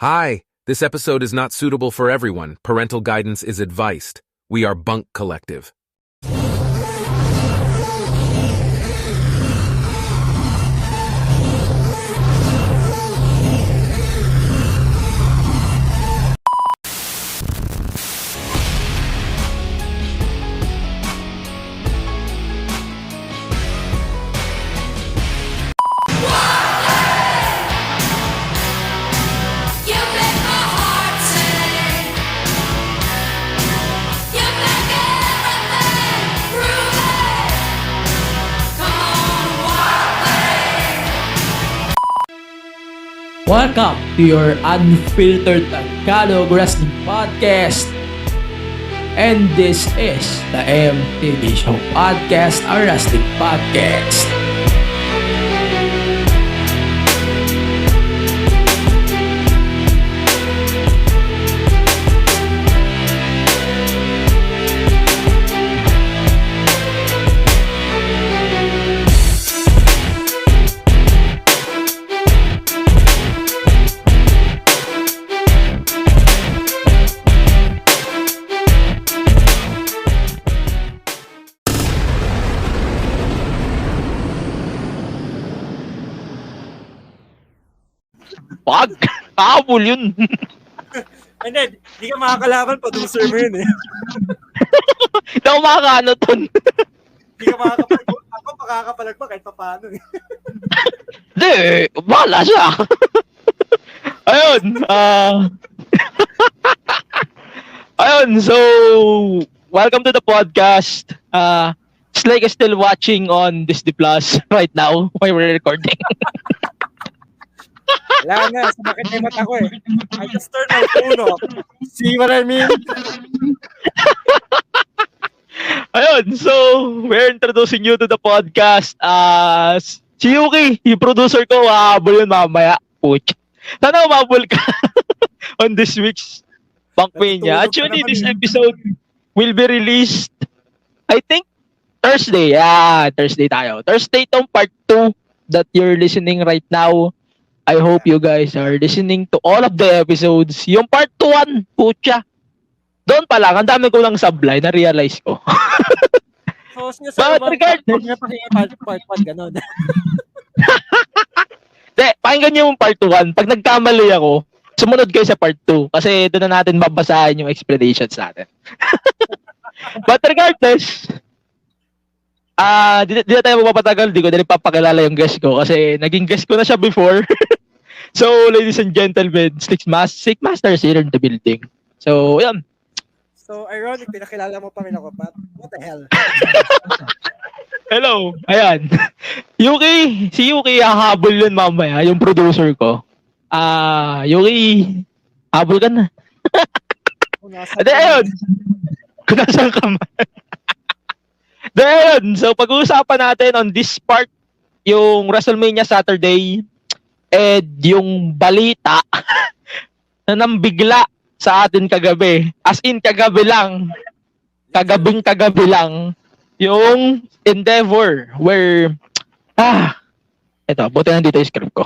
Hi, this episode is not suitable for everyone. Parental guidance is advised. We are Bunk Collective. Welcome to your Unfiltered Wrestling Podcast. And this is the MTV Show Podcast, a wrestling podcast. Pag! Kabul yun! And then, di ka makakalaban, producer mo yun eh. Hindi ako makakaano ton. Di ka makakapalagpak. Ako makakapalagpak kahit pa paano eh. Hindi, bahala siya. Ayun, ayun, so, welcome to the podcast. Slick is still watching on Disney Plus right now while we're recording. Wala na, sumakit na yung mata ko eh. I just turned my phone off. See what I mean? Ayun, so, we're introducing you to the podcast. Si Yuuki, yung producer ko, habol yun mamaya. Puch. Sana umabol ka on this week's BunkMania. Actually, this episode will be released, I think, Thursday. Thursday tayo. Thursday tong part 2 that you're listening right now. I hope you guys are listening to all of the episodes. Yung part 1, pucha. Doon pa lang, ang dami ko lang sablay, na-realize ko. So, sinasabi But regardless, part 1, gano'n. Pakinggan niyo yung part 1. Pag nagkamali ako, sumunod kayo sa part 2. Kasi doon na natin babasahin yung explanations natin. But regardless, di na tayo magpapatagal. Di ko na rin papakilala yung guest ko. Kasi naging guest ko na siya before. So, ladies and gentlemen, SlickMaster is here in the building. So, yan. So, ironic, pinakilala mo pa rin ako, Pat. What the hell? Hello. Ayan. Yuuki. Si Yuuki, hahabol yun mamaya. Yung producer ko. Yuuki, habol ka na. Ade, ayun. Kung nasan ka man. Then, so pag-uusapan natin on this part, yung WrestleMania Saturday, and yung balita na nambigla sa atin kagabi. As in, kagabi lang. Kagabi lang. Yung Endeavor, where, eto, buti nandito yung script ko.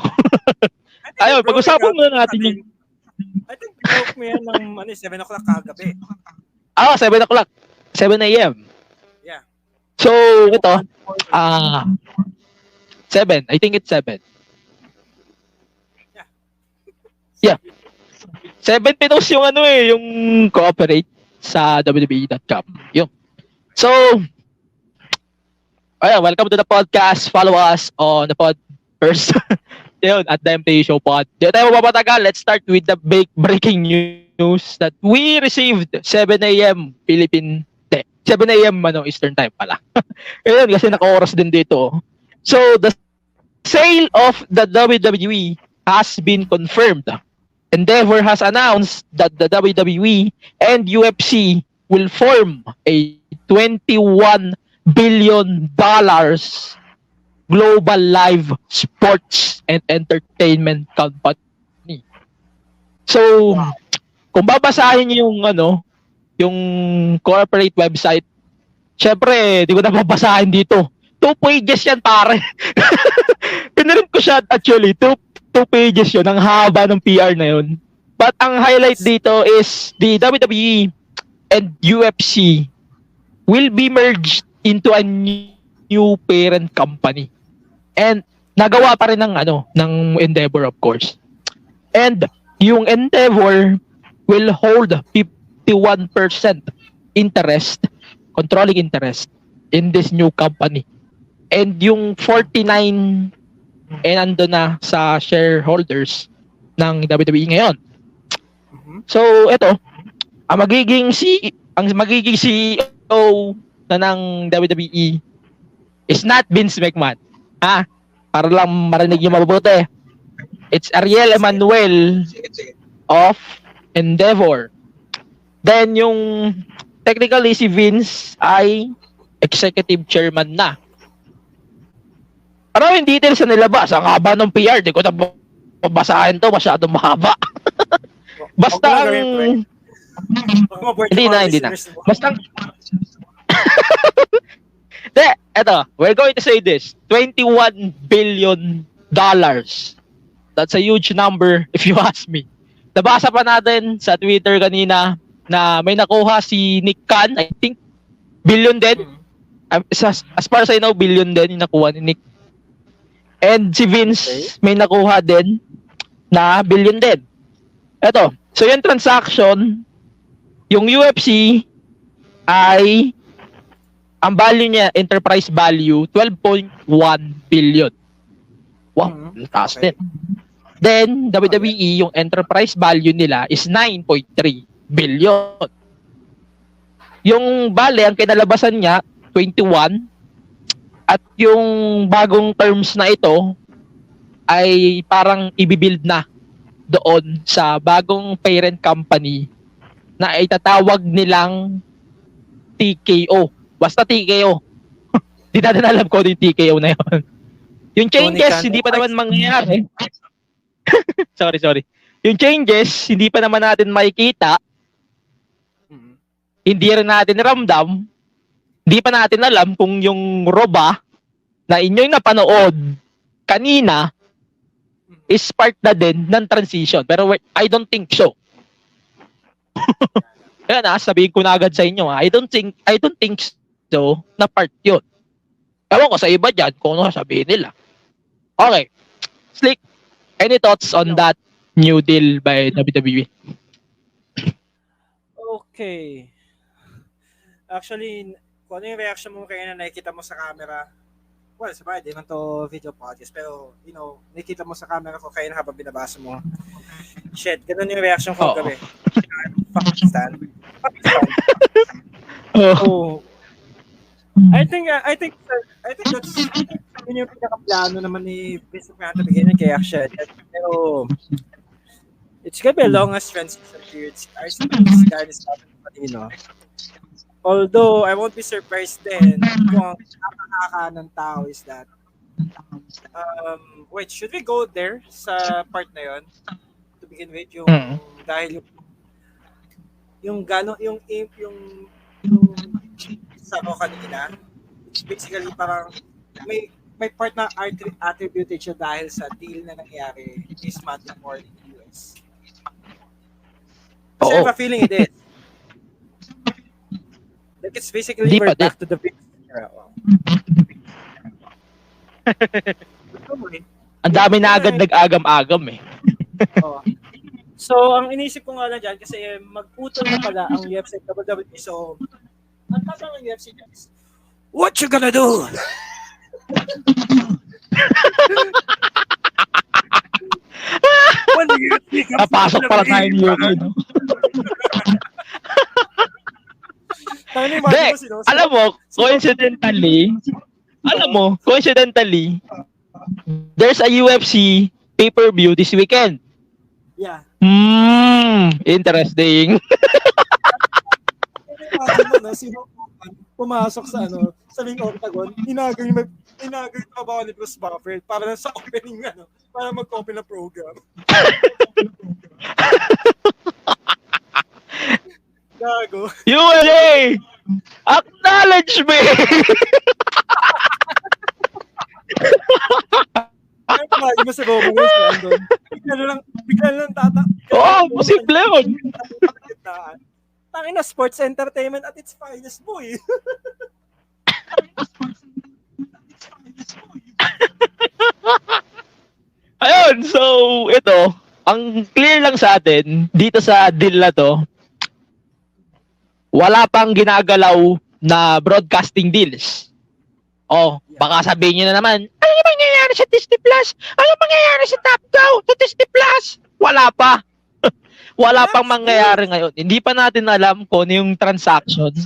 Ayun, pag-usapan muna natin yung... I think you broke me yan ng 7 o'clock kagabi. 7 o'clock. 7 a.m. Yeah. So, ito, 7. I think it's 7. Yeah. 7 pinos yung yung cooperate sa WWE.com. Yung. So, welcome to the podcast. Follow us on the pod first. Yun, at the MTV Show Pod. Di tayo mapapatagal. Let's start with the breaking news that we received 7 a.m. 7 a.m. Eastern Time pala. Ayun, kasi naka-oras din dito. So, the sale of the WWE has been confirmed. Endeavor has announced that the WWE and UFC will form a $21 billion global live sports and entertainment company. So, kung babasahin niyo yung corporate website, syempre, di ko na babasahin dito. 2 pages yan, pare. Pinarint ko siya actually, 2 pages yun, ang haba ng PR na yun. But ang highlight dito is the WWE and UFC will be merged into a new parent company. And nagawa pa rin ng Endeavor, of course. And yung Endeavor will hold 51% interest, controlling interest in this new company. And yung 49 ando na sa shareholders ng WWE ngayon. So ito, ang magiging CEO na ng WWE is not Vince McMahon. Para lang marinig yung mabuti. It's Ariel Emanuel of Endeavor. Then yung technically si Vince ay executive chairman na. Maraming details na nilabas. Ang haba ng PR. Di ko na babasahin to. Masyadong mahaba. Basta ang... Hindi na. Basta ang... Eto. We're going to say this. $21 billion. That's a huge number if you ask me. Nabasa pa natin sa Twitter kanina na may nakuha si Nick Khan. I think billion din. As far as I know, billion din yung nakuha ni Nick. And si Vince may nakuha din na billion din. Eto. So yung transaction, yung UFC ay ang value niya, enterprise value, 12.1 billion. Wow, taas din. Then, WWE, yung enterprise value nila is 9.3 billion. Yung ang kinalabasan niya, 21. At yung bagong terms na ito ay parang ibibuild na doon sa bagong parent company na itatawag nilang TKO. Basta TKO. Di natin alam ko yung TKO na yun. Yung changes, hindi pa naman mangyayari. sorry. Yung changes, hindi pa naman natin makikita. Hindi rin natin ramdam. Hindi pa natin alam kung yung roba na inyo'y napanood kanina is part na din ng transition. Pero I don't think so. Yan sabihin ko na agad sa inyo. I don't think so na part yun. Ewan ko sa iba dyan kung ano sabihin nila. Okay. Slick, any thoughts on that new deal by WWE? Okay. Actually, kung ano yung reaction mo kaya na nakikita mo sa camera, well, sabay, di man to video podcast, pero, nakikita mo sa camera ko kaya na habang binabasa mo. Shit, ganun yung reaction ko gabi. Pakistan. Oh. I think that's yun yung pinaka-plano naman ni Vince McMahon to begin kay action. Pero it's gonna be a longest transition period. I see this guy is happening, Although I won't be surprised then kung ang nakakaka ng tao is that wait, should we go there sa part na yon to begin with yung dahil yung sa ko kanina, it's basically parang may part na attributed siya dahil sa deal na nangyari this month or in the US. Kasi I have a feeling it is. Like it's basically we're back to the big era. Ang dami na agad nag-agam-agam eh. So, ang inisip ko nga na dyan, kasi magputol na pala ang UFC at WWE. So, ang tapang ng UFC is, what you gonna do? Napasok pala tayo ni Yuuki, no? Alam mo, coincidentally, there's a UFC pay-per-view this weekend. Yeah. Interesting. Sino pumasok sa sa ring octagon, inagay yung trabaho ni Bruce Buffer para sa opening para mag-open na program. Gago. USA! Acknowledge me! Kaya pamagi mo sa Robo Wars na andun. bigla lang Posible yun. Tangina, sports entertainment at its finest, boy. Ayun, so ito, ang clear lang sa atin dito sa deal na to, wala pang ginagalaw na broadcasting deals. Baka sabihin nyo na naman, ano mangyayari sa Disney Plus? Ano mangyayari sa Top Go? Sa Disney Plus? Wala pa. Wala pang mangyayari ngayon. Hindi pa natin alam kung ano yung transactions.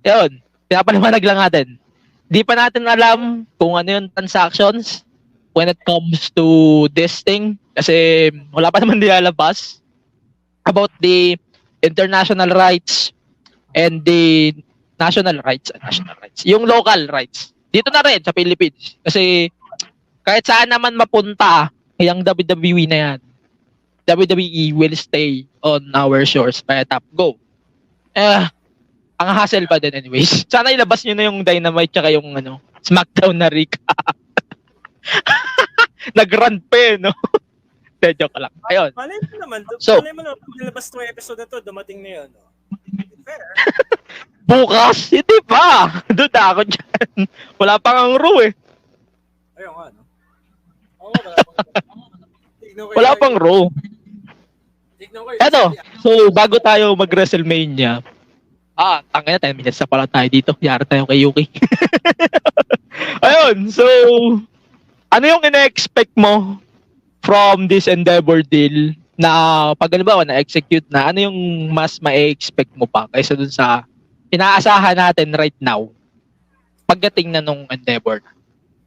Yun, pinapaliwanag lang natin. Hindi pa natin alam kung ano yung transactions when it comes to this thing. Kasi wala pa naman nilalabas about the international rights and the national rights. Yung local rights. Dito na rin sa Philippines. Kasi kahit saan naman mapunta yung WWE na yan, WWE will stay on our shores by Top Go. Ang hassle pa din anyways. Sana ilabas nyo na yung Dynamite tsaka yung SmackDown na recap. Nag-run pa no? Joke lang. Ayun. Malay mo naman, ilabas itong episode na to, dumating na yun. No? Fair. Bukas? Hindi pa. Doon na ako dyan. Wala pang ang Raw Ayun nga, no? Wala pang Raw. Eto, so bago tayo mag-WrestleMania, tangina 10 minutes na pala tayo dito. Yara tayo kay Yuuki. Ayun, so ano yung ina-expect mo from this Endeavor deal na pag halimbawa na-execute na, ano yung mas ma-expect mo pa kaysa dun sa inaasahan natin right now pagdating na nung Endeavor?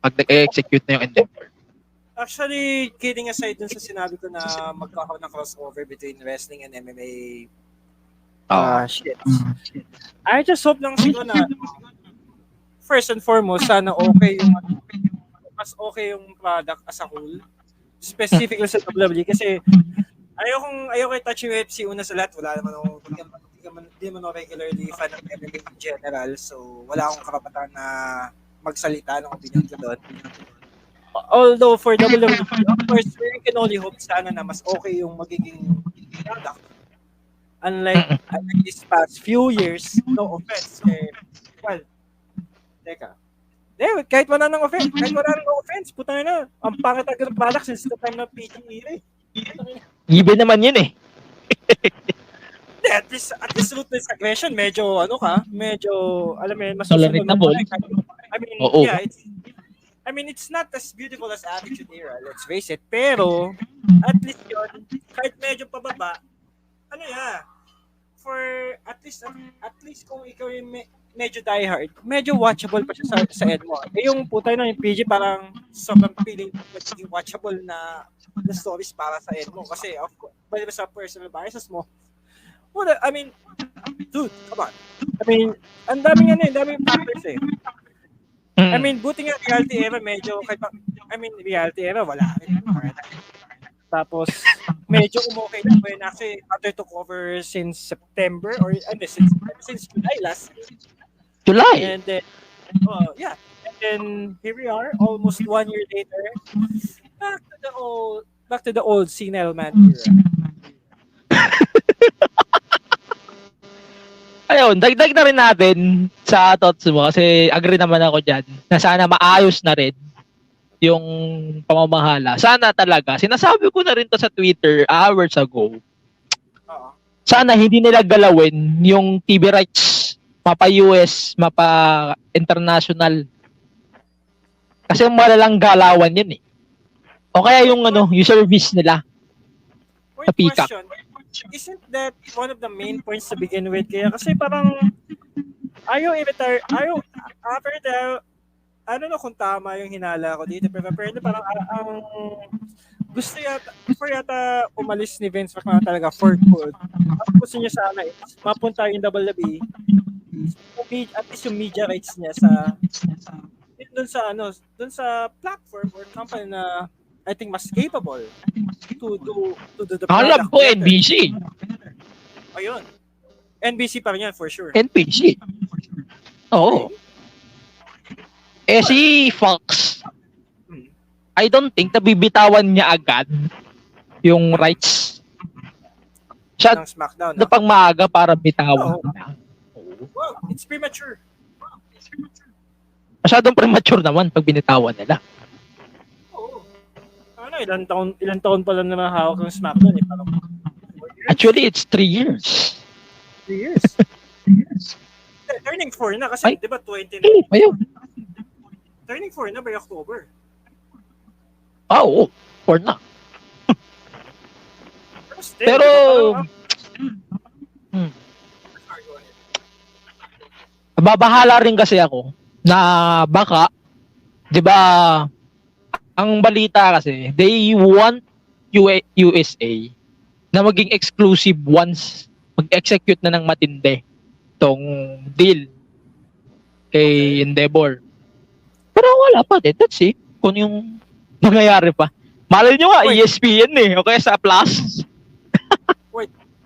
Pag nag-execute na yung Endeavor. Actually, kidding aside dun sa sinabi ko na magkakaroon ng crossover between wrestling and MMA shit. I just hope lang siguro na first and foremost, sana mas okay yung product as a whole. Specifically sa WWE kasi ayoko i-touch yung UFC una sa lahat. Wala naman hindi naman ako regularly fan ng MMA in general. So, wala akong karapatan na magsalita ng opinion ko doon. Although for WWE, of course, we can only hope sana na mas okay yung magiging product. Unlike these past few years, no offense. Kahit wala nang offense, putang ina, ang pangit agad ng product since the time ng PG era. Given naman yun At least ruthless aggression, medyo alam mo yun, mas tolerable. It's not as beautiful as Attitude Era, let's face it. Pero, at least yun, kahit medyo pababa, for at least kung ikaw yung medyo diehard, medyo watchable pa siya sa end mo. Yung putay na yung PG parang sobrang feeling magiging watchable na stories para sa end mo. Kasi, of course, bali ba sa personal biases mo? Dude, come on. Ang daming factors buti nga reality era medyo, reality era wala rin. Tapos, medyo umokay na when actually after took over since September or since July last year. July? And then, and then here we are, almost 1 year later, back to the old senile man era. Ayun, dagdag na rin natin sa thoughts mo kasi agree naman ako dyan na sana maayos na rin yung pamamahala. Sana talaga, sinasabi ko na rin to sa Twitter hours ago, sana hindi nila galawin yung TV rights, mapa US, mapa international. Kasi malalang galawan yun O kaya yung yung service nila sa Peacock. Isn't that one of the main points to begin with? Kaya kasi parang ayaw i-retire, I don't know kung tama yung hinala ko dito, pero parang ang gusto yata umalis ni Vince McMahon talaga for good. Ang gusto niya sana is mapunta yung WWE, at least yung media rights niya dun sa platform or company na I think mas capable to do the product. Alam ko NBC. Ayun. NBC pa rin yan for sure. NBC. Oo. Si Fox, I don't think nabibitawan niya agad yung rights. Siya, ng SmackDown. na pang maaga para bitawan. Wow, it's premature. Masyadong premature naman pag binitawan nila. Oo. Ano, ilang taon pa lang naman hawak ng SmackDown eh. Parang 4 years? Actually, it's 3 years. 3 years. Turning 4 na kasi, Ay. di ba 20 na? Ayun. Turning 4 na by October. Oo, 4 na. Still, Pero, sorry, go ahead. babahala rin kasi ako na baka, di ba, ang balita kasi, they want USA na maging exclusive once mag-execute na ng matindi tong deal kay Endeavor. Pero wala pa din. That's it. Kung yung nangyayari pa. Malay nyo nga, Wait. ESPN o kaya sa Plus.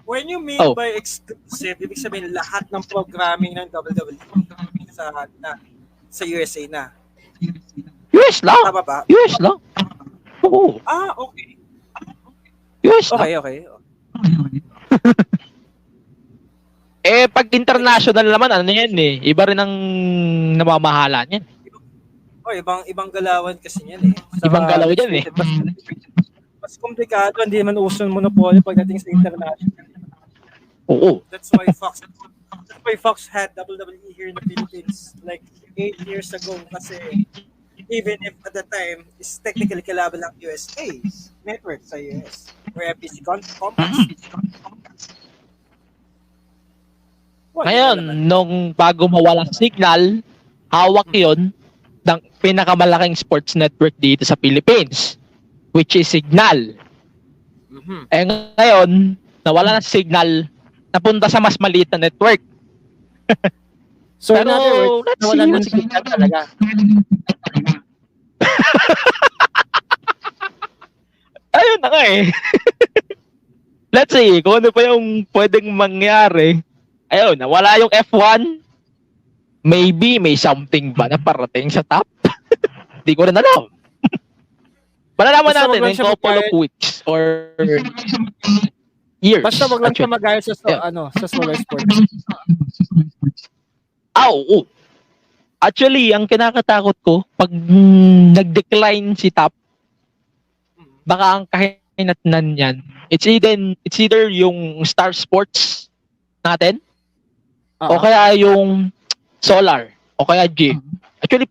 When you mean Oh. by exclusive, ibig sabihin lahat ng programming ng WWE sa USA na. US lang. Tama ba? US lang. Oo. Okay. US lang. Okay. Pag international naman, ano yan eh. Iba rin ang namamahala niyan. Ibang galawan kasi yan eh. Ibang galaw yan eh. Mas komplikado, hindi man uso ng monopoly pagdating sa international. Oo. That's why Fox had WWE here in the Philippines like 8 years ago kasi even if at the time is technically kalaban lang USA network sa US or FBC Compass. Ngayon, nung bago mawala signal, hawak yon ng pinakamalaking sports network dito sa Philippines, which is Signal. Ngayon, nawala na signal, napunta sa mas maliit na network. So in Pero, other words, let's nawala see. ng signal talaga. Ayun na nga eh. Let's see, kung ano pa yung pwedeng mangyari. Ayun, nawala yung F1. Maybe may something ba na parating sa top? Di ko rin alam. Malalaman Basta natin wag lang in siya couple of magkaya- weeks or years. Basta wag lang siya actually. magaya sa Yeah. sa solar sports. Oo. Actually, ang kinakatakot ko, pag nag-decline si top, baka ang kahinatnan niyan, it's either yung Star Sports natin, o kaya yung Solar, o kaya G. Actually,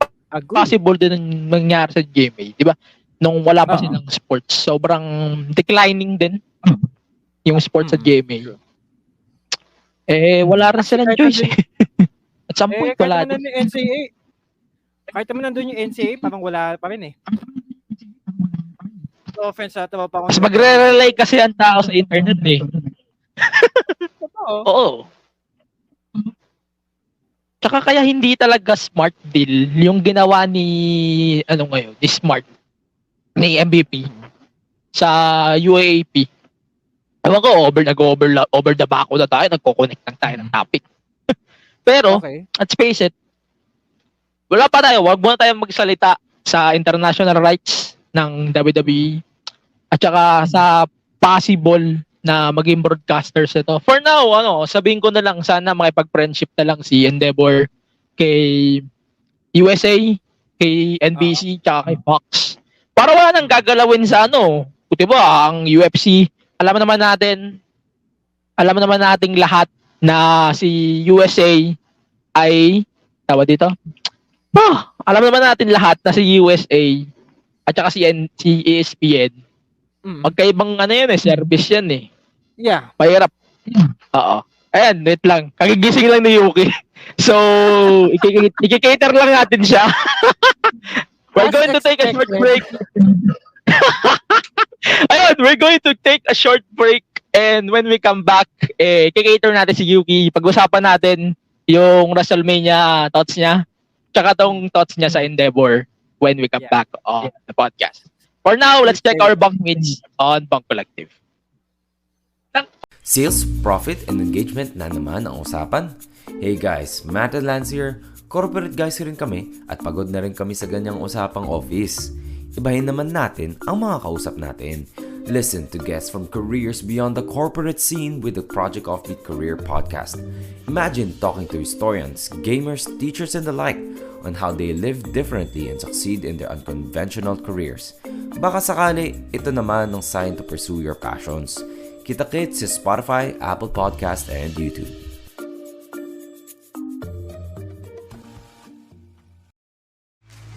possible din ang mangyari sa GMA, di ba? Nung wala pa silang sports, sobrang declining din yung sports sa GMA. Wala rin silang choice eh. At some point, wala Kahit naman din. yung NCAA. Kahit naman nandun yung NCAA, parang wala pa rin eh. No offense sa tawa pa ako. Mas magre-relay kasi ang tao sa internet eh. Totoo. Oo. Tsaka kaya hindi talaga smart deal yung ginawa ni ni Smart ni MVP sa UAAP. Ewan ko, over the bako na tayo, nagko-connect lang tayo ng topic. Pero, Okay. let's face it, wala pa tayo, wag muna tayong magsalita sa international rights ng WWE at saka sa possible na maging broadcasters ito. For now, sabihin ko na lang, sana makipag-friendship na lang si Endeavor kay USA, kay NBC, tsaka kay Fox. Para wala nang gagalawin sa diba, ang UFC, alam naman nating lahat na si USA ay, alam naman natin lahat na si USA at saka si ESPN, magkaibang service yan eh. Yeah. Mahirap. Oo. Ayan, wait lang. Kagigising lang ni Yuuki. So, i-cater lang natin siya. We're going to take a short break. Ayun, we're going to take a short break and when we come back, i-cater natin si Yuuki. Pag-usapan natin yung WrestleMania thoughts niya, tsaka tong thoughts niya sa Endeavor when we come back on the podcast. For now, let's check our bunk meets on Bunk Collective. Sales, profit, and engagement na naman ang usapan. Hey guys, Matt and Lance here. Corporate guys rin kami at pagod na rin kami sa ganyang usapang office. Ibahin naman natin ang mga kausap natin. Listen to guests from careers beyond the corporate scene with the Project Offbeat Career Podcast. Imagine talking to historians, gamers, teachers, and the like on how they live differently and succeed in their unconventional careers. Baka sakali, ito naman ang sign to pursue your passions. Kita-kits sa Spotify, Apple Podcast, and YouTube.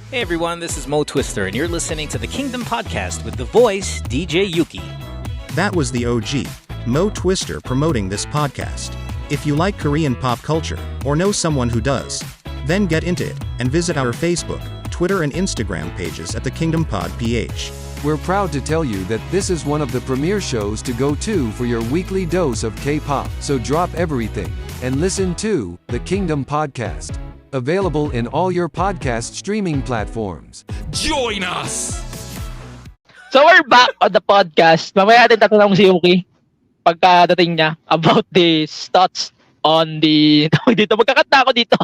Hey everyone, this is Mo Twister, and you're listening to the Kingdom Podcast with the voice DJ Yuuki. That was the OG, Mo Twister, promoting this podcast. If you like Korean pop culture, or know someone who does, then get into it, and visit our Facebook, Twitter, and Instagram pages at the Kingdom Pod PH. We're proud to tell you that this is one of the premier shows to go to for your weekly dose of K-pop. So drop everything and listen to the Kingdom Podcast. Available in all your podcast streaming platforms. Join us! So we're back on the podcast. Mamaya natin tatanong si Yuuki pagkadating niya about the thoughts on the... dito, magkakanta ako dito.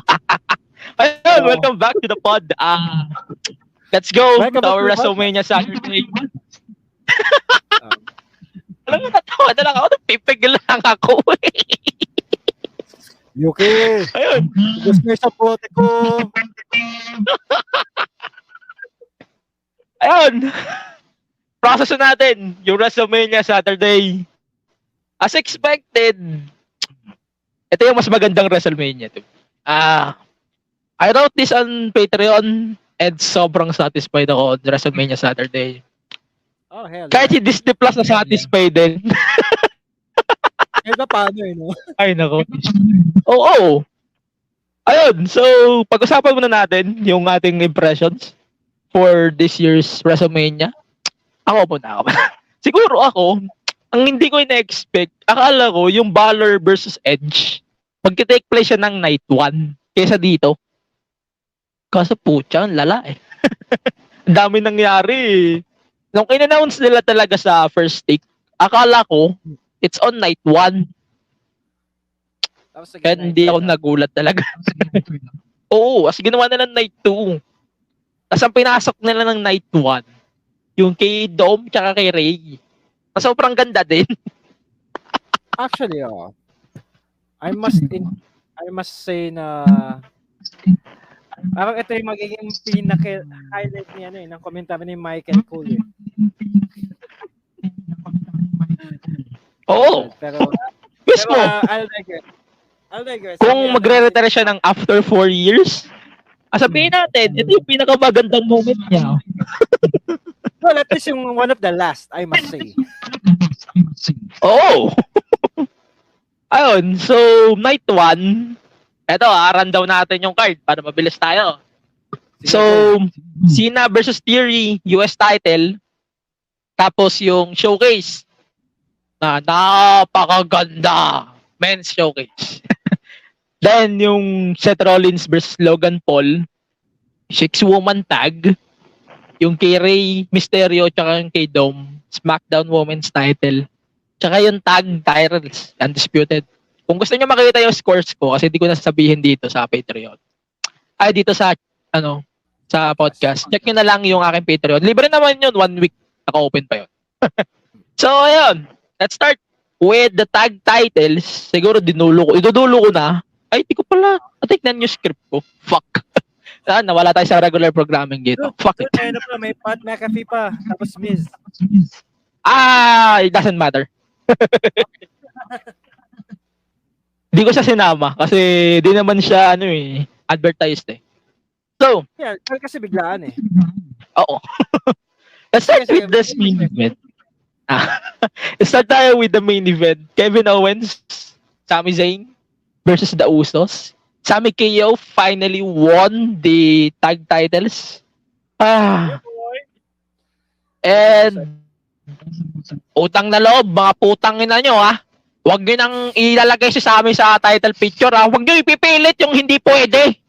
Ayun, welcome back to the pod. Let's go to our WrestleMania Saturday. Alam mo, natawa na lang ako. Pipigil lang ako. Yuuki! Ayun. Gusto niyo sa bote ko! Ayun. Process na natin yung WrestleMania Saturday. As expected, ito yung mas magandang WrestleMania. I wrote this on Patreon and sobrang satisfied ako on WrestleMania Saturday. Oh, hell. Kahit si Disney Plus na satisfied din. Kahit na paano no? Ay, nako. Oo. Ayun, so pag-usapan muna natin yung ating impressions for this year's WrestleMania. Ako. Siguro ako, ang hindi ko ina-expect, akala ko yung Balor versus Edge, magte-take place siya ng night 1 kaysa dito. Kaso putya, ang lala eh. Ang dami nangyari eh. Nung in-announce nila talaga sa first take, akala ko, it's on night 1. Kaya hindi ako nagulat talaga. Oo, as ginawa nila night 2. Tapos ang pinasok nila ng night 1, yung kay Dom tsaka kay Ray. Sobrang ganda din. Actually, I must say na parang ito yung magiging pinaka-highlight niya ng komentaryo ni Michael Cole. Oo. Pero mismo. I'll digress. Kung magre-retire siya ng after 4 years, sabihin natin, ito yung pinakamagandang moment niya. Well, at least yung one of the last, I must say. Oo. Ayun, so night 1, eto rundown natin yung card para mabilis tayo. So, Cena versus Theory, US title. Tapos yung showcase na napakaganda, men's showcase. Then yung Seth Rollins versus Logan Paul, 6-woman tag. Yung kay Rey Mysterio tsaka yung kay Dom, SmackDown Women's title. Tsaka yung tag titles, undisputed. Kung gusto niyo makita yung scores ko, kasi hindi ko nasasabihin dito sa Patreon. Ay, dito sa, sa podcast. Check nyo na lang yung aking Patreon. Libre naman yun, 1 week. Naka-open pa yun. So, ayun. Let's start with the tag titles. Siguro idudulo ko na. Ay, di ko pala natignan yung script ko. Fuck. Nawala tayo sa regular programming dito. Fuck it. May Pat McAfee pa. Tapos Miz. It doesn't matter. Di ko siya sinama kasi di naman siya advertised eh. So, yeah, kasi biglaan eh. Oo. Let's start with this main event. Let's start tayo with the main event. Kevin Owens, Sami Zayn versus the Usos. Sami KO finally won the tag titles. And utang na loob, mga putang ina nyo Huwag nyo nang ilalagay sa amin sa title picture Huwag nyo ipipilit yung hindi pwede.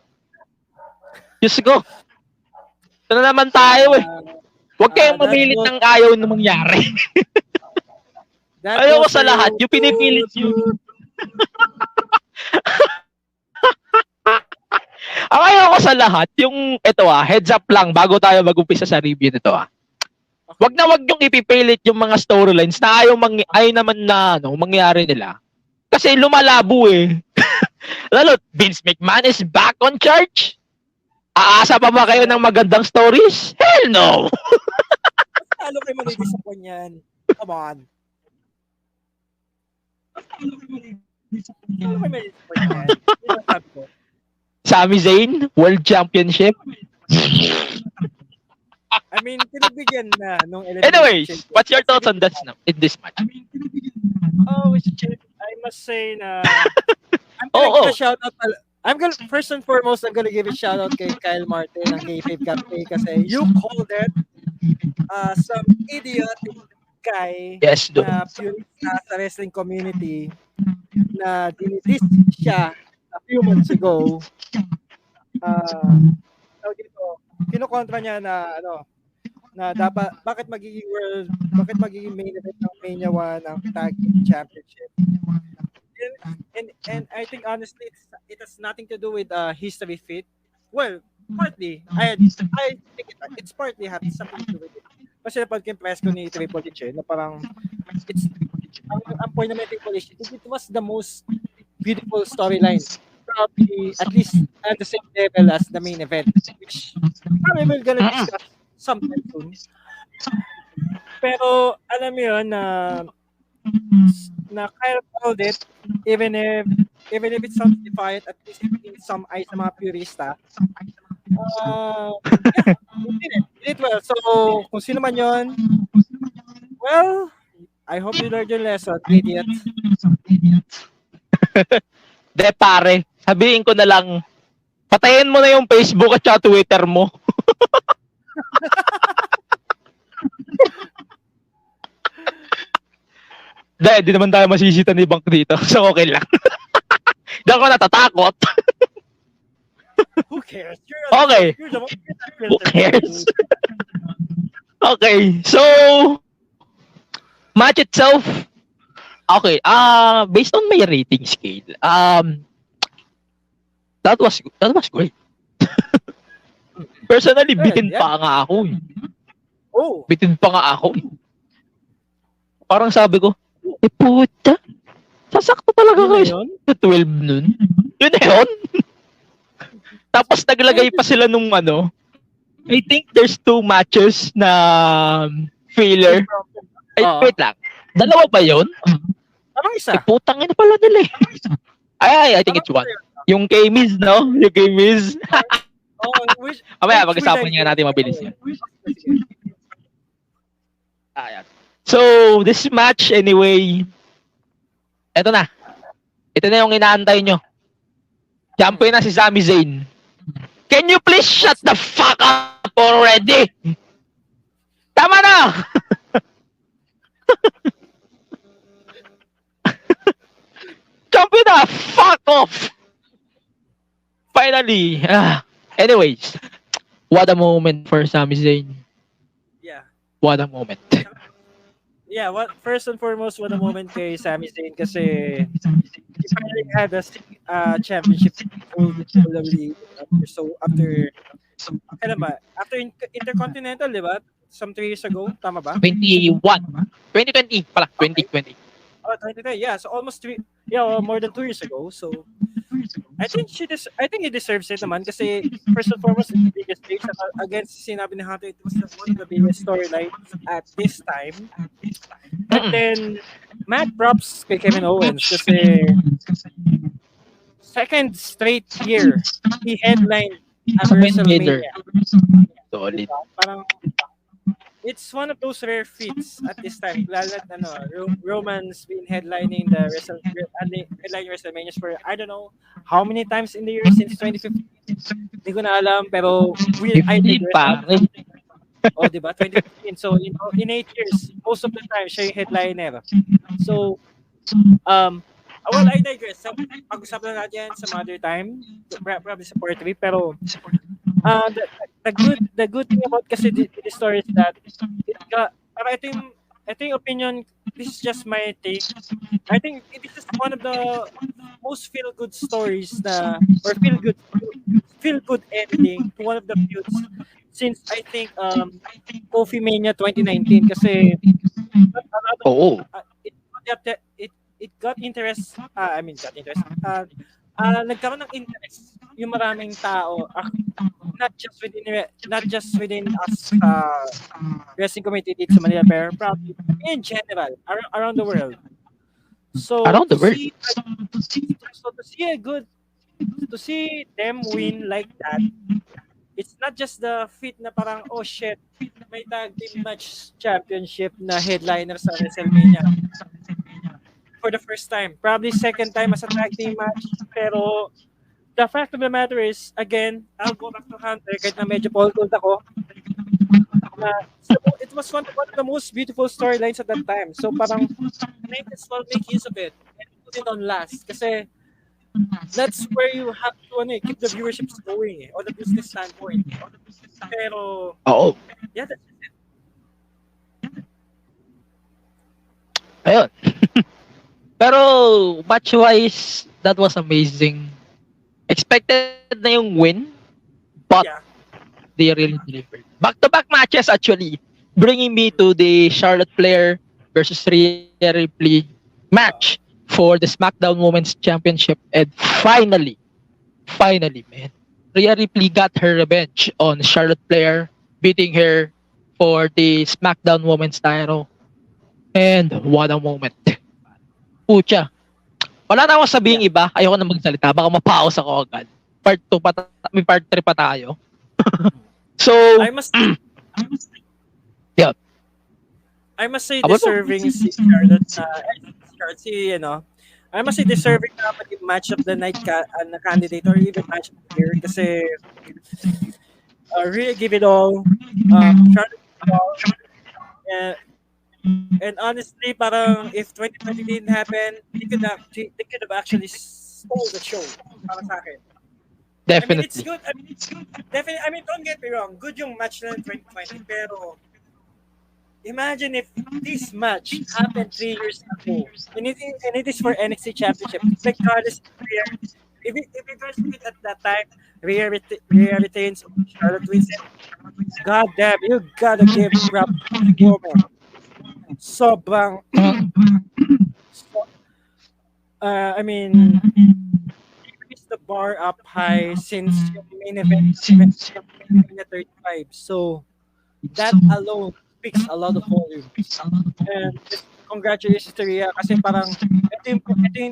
Diyos ko. Ito na naman tayo eh. Huwag kayong mamilit ng ayaw na mangyari. Ayoko sa lahat. Yung pinipilit yun. Ayoko sa lahat. Yung ito heads up lang bago tayo mag-umpisa sa review nito Wag yung ipipilit yung mga storylines na ayaw naman na mangyari nila. Kasi lumalabo eh. Lalo, Vince McMahon is back on charge. Aasa pa ba kayo ng magandang stories? Hell no! Talo kayo mag-disappoint yan. Come on. Talo kayo mag-disappoint yan. Yun ang sabi ko. Sami Zayn, World Championship. I mean, pinagbigyan na nung Anyways, what's your thoughts on in this match? I must say na I'm gonna give a shout out. First and foremost, I'm gonna give a shout out kay Kyle Martin ng Kayfabe Cafe kasi you called it some idiot guy na purista sa wrestling community na dinidis siya a few months ago. Dito, kinukontra niya na bakit magiging main event ng Mania 1 ang Tag Team Championship. And I think honestly it has nothing to do with history fit. Well, partly I think it's partly has something to do with it. Kasi napag yung press ko ni Triple H na parang ang point naman ng Triple H, it was the most beautiful storyline. Probably at least at the same level as the main event, which probably we're gonna discuss sometime soon. Pero alam mo yun na Kyle called it, even if it sounds defiant, at least in some eyes ng mga purista. He did well. So, kung sino man yun, well, I hope you learned your lesson, idiot. De pare, sabihin ko na lang, patayin mo na yung Facebook at Twitter mo. Di naman tayo masisita ni Bunk dito. So, okay lang. Di ako natatakot. Who cares? Okay. Who cares? Okay. So, match itself. Okay. Based on my rating scale, that was great. Personally, bitin pa nga ako. Bitin pa nga ako. Parang sabi ko, puta, sasakto talaga kayo sa 12 nun. Yun na yun. Tapos naglagay pa sila nung I think there's 2 matches na filler. Wait lang. Dalawa ba yun? Parang isa. Putang ina pala nila eh. I think it's 1. Yung kay Miz, no? Yung kay Miz. Mamaya, pag-usapan nga natin mabilis yun. Ayan. So, this match anyway, eto na. Ito na yung inaantay nyo. Champion na si Sami Zayn. Can you please shut the fuck up already? Tama na! Champion na! Fuck off! Finally. Anyways, what a moment for Sami Zayn. Yeah. What a moment. Yeah, first and foremost, what a moment kay Sami Zayn kasi he finally had a championship WWE after Intercontinental, di ba? Some 3 years ago, tama ba? 2020 pala, 2020. Oh, 2020, yeah. So almost more than 2 years ago. So I think he deserves it naman kasi first and foremost, it's the biggest stage against sinabi ni Hunter, it was one of the biggest storylines at this time. And then mad props kay Kevin Owens kasi second straight year he headlined at WrestleMania. Solid. Parang it's one of those rare feats at this time. Lalo Roman's been headlining the WrestleMania for I don't know how many times in the year since 2015. Hindi ko na alam pero I think oh, diba? 2015. So in 8 years, most of the time siya yung headliner. So well, I digress. Pag-usapan na natin some other time, probably sa part 3, pero the good thing about kasi the story is that para ito yung opinion, this is just my take. I think it is one of the most feel-good stories or feel-good ending to one of the feuds since I think Coffee Mania 2019 kasi Oo. it got interest nagkaroon ng interest yung maraming tao not just within us wrestling community dito sa Manila pero probably in general around the world. So Around the world. To see them win like that, it's not just the feat na parang, oh shit, may tag team match championship na headliner sa WrestleMania for the first time. Probably second time as a tag team match. Pero the fact of the matter is, again, I'll go back to Hunter kahit na medyo polgold ako. So it was one of the most beautiful storylines at that time. So parang, make use of it and put it on last. Kasi that's where you have to keep the viewerships going on the business standpoint. Pero, yeah, that's it. Ayun. Pero, match-wise, that was amazing. Expected na yung win, but they really delivered. Back-to-back matches, actually, bringing me to the Charlotte Flair versus Rhea Ripley match for the SmackDown Women's Championship. And finally, man, Rhea Ripley got her revenge on Charlotte Flair, beating her for the SmackDown Women's title. And what a moment. Pucha. Wala na akong sabihin iba. Ayoko na magsalita. Baka mapaos ako agad. Part 2 pa, may part 3 pa tayo. So, I must say deserving si Charlotte I must say deserving na maging match of the night na candidate or even match of the year kasi really give it all. Charlotte and honestly, parang if 2020 didn't happen, they could have actually stole the show. Para sa akin. Definitely. It's good. Definitely. Don't get me wrong. Good yung match na 2020. Pero, imagine if this match happened 3 years ago. And it is for NXT Championship. Regardless of if it was at that time, Rhea retains, Charlotte wins it. God damn, you gotta give crap to the woman. Sobrang raised the bar up high since yung main event 35. So that alone speaks a lot of volume. And congratulations to Rhea kasi parang ito yung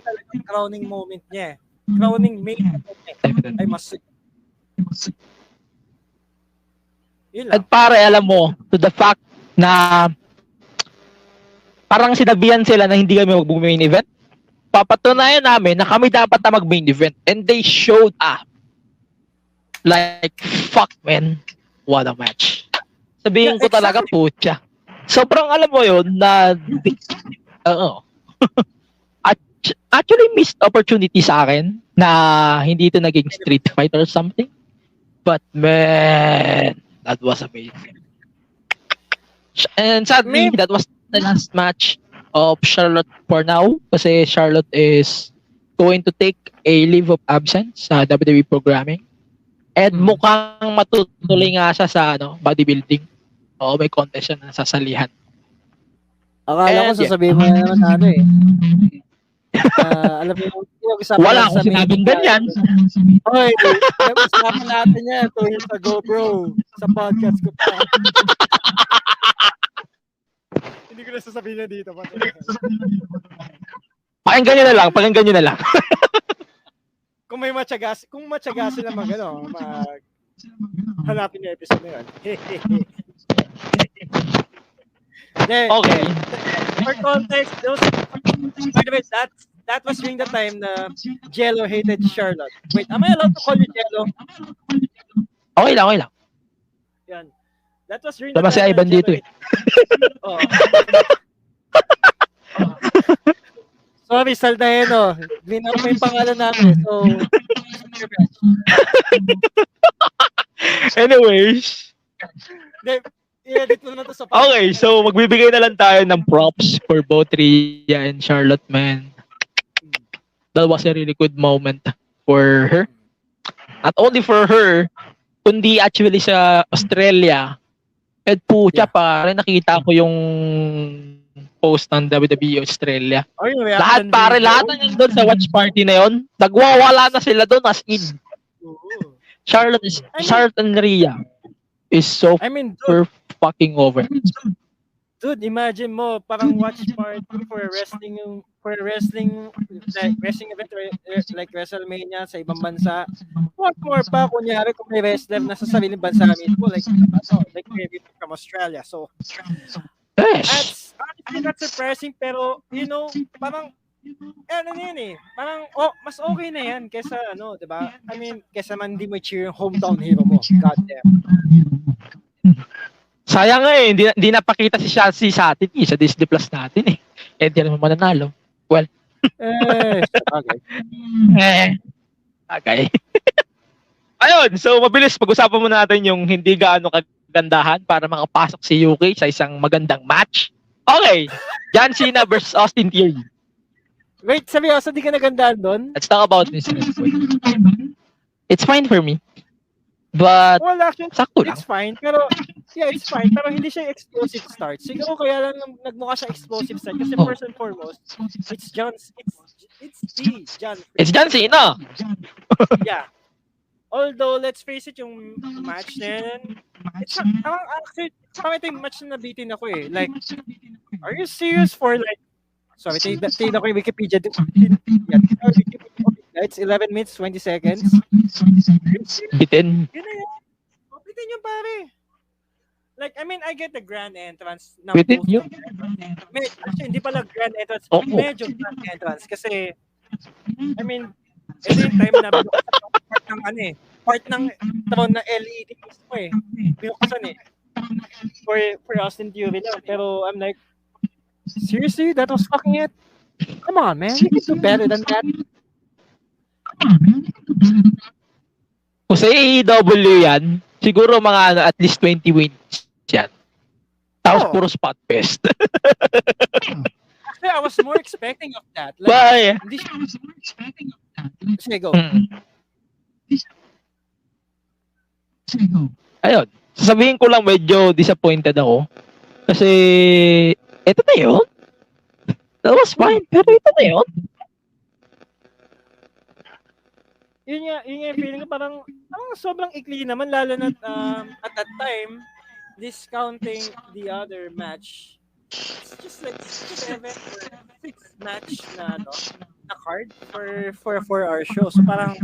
talagang crowning moment niya. Crowning main moment, I must say. At pare, alam mo, to the fact na parang sinabihan sila na hindi kami mag-main event, papatunayan namin na kami dapat na mag-main event. And they showed up. Like, fuck, man. What a match. Sabihin ko talaga, putya. Sobrang alam mo yun na actually missed opportunity sa akin na hindi ito naging Street Fight or something. But, man, that was amazing. And sadly, that was the last match of Charlotte for now kasi Charlotte is going to take a leave of absence sa WWE programming and mukhang matutuloy nga siya sa bodybuilding. Oo, may contest siya na sasalihan. Akala ko sasabihin mo naman alam mo wala akong sinabing ganyan. Oy, usapan natin yan 2 years ago, bro, sa podcast ko pa. Hindi ko na sasabihin na dito. Pakinggan nyo na lang. Kung matyaga sila hanapin yung episode na yun. Okay. For context, by the way, that was during the time na Jello hated Charlotte. Wait, am I allowed to call you Jello? Okay lang. Yan. That was during the time si Ivan dito eh. Sorry, Saldaheno. Linaw mo yung pangalan namin. So, anyways. I-edit mo na to sa Okay, so magbibigay na lang tayo ng props for both Rhea and Charlotte, man. That was a really good moment for her. Not only for her, kundi actually sa Australia. At pucha pare, nakita ko yung post ng WWE Australia. Oh, yung Lahat reaction pare, video. lahat ng yun doon sa watch party na yun, nagwawala na sila doon as in. Oo. Charlotte and Rhea is so I mean, super fucking over. dude, imagine mo, parang watch party for a wrestling like wrestling event like WrestleMania sa ibang bansa. What more pa kunyari kung may wrestler na sa sariling bansa mismo like maybe from Australia. So Yes. honestly not surprising pero you know, parang ano yun eh. Parang mas okay na yan kesa ano, 'di ba? I mean, kesa man di mo cheer yung hometown hero mo. God damn. Sayang nga eh, hindi napakita si Shotzi sa atin sa Disney Plus natin eh. Eh, di naman mananalo. Well, okay. Ayun, so mabilis pag-usapan muna natin yung hindi gaano kagandahan para makapasok si Yuuki sa isang magandang match. Okay, John Cena versus Austin Theory. Wait, seryoso di ka nagandaan doon? Let's talk about this. It's fine for me. But, Well, actually, sakto lang. it's fine. Pero, yeah, it's fine. Pero hindi siya explosive start. Siguro kaya lang nagmukha siya explosive start. Kasi first and foremost, it's John. It's John Cena. Yeah. Although, let's face it, yung match na yun, it's actually, parang ito yung match na nabitin ako eh. Like, are you serious for like, sorry, tingnan ko yung Wikipedia. It's 11 minutes, 20 seconds. Bitin. Yun na yun. Bitin yung pare. Like, I mean, I get the grand entrance. Bitin yun. Actually, hindi pala grand entrance. Oo. Medyo grand entrance. Kasi, I mean, ito yung time na part ng ano eh. Part ng tron na LED mismo eh. Binukasan eh. For Austin Theory lang. Pero I'm like, seriously? That was fucking it? Come on, man. You can do better than that. Kung sa AEW yan, siguro mga at least 20 wins yan. Tapos puro spot fest. Actually, I was more expecting of that. Like, Bye. Sige, go. Ayun. Sasabihin ko lang medyo disappointed ako. Kasi, ito na yun. That was fine. Pero ito na yun. Yun nga yung feeling ko parang sobrang ikli naman lalo na at that time discounting the other match. It's just like 7 or 6 match na card for a 4-hour show. So parang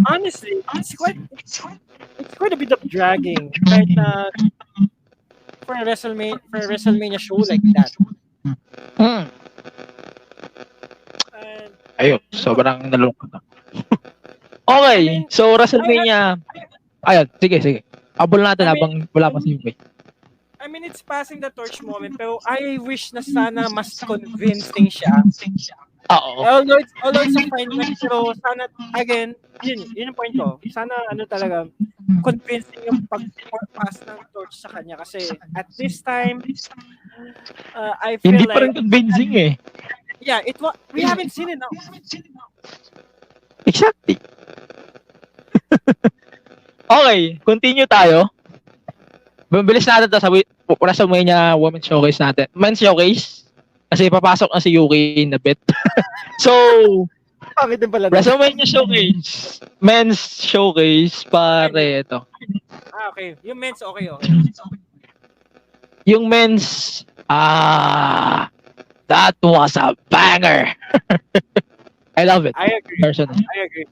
honestly, it's quite a bit of dragging right na for a WrestleMania show like that. And, Ayun, sobrang nalungkot ako. Okay, so WrestleMania. Ayun, sige. Abol natin habang wala pa si Yuuki. I mean, it's passing the torch moment, pero I wish na sana mas convincing siya. Oo. Although it's a fine match, pero sana, again, yun yung point ko. Sana, talaga, convincing yung pag-pass ng torch sa kanya. Kasi, at this time, I feel Hindi like... pa rin convincing eh. Yeah, we haven't seen it now. Exactly. Okay, continue tayo. Mabilis natin sa WrestleMania Women's Showcase natin. Men's Showcase. Kasi papasok na si Yuuki in a bit. So, WrestleMania Showcase. Men's Showcase. Pare, ito. Okay. Yung men's, okay. Yung men's, that was a banger. I love it. I agree. Personally. I agree.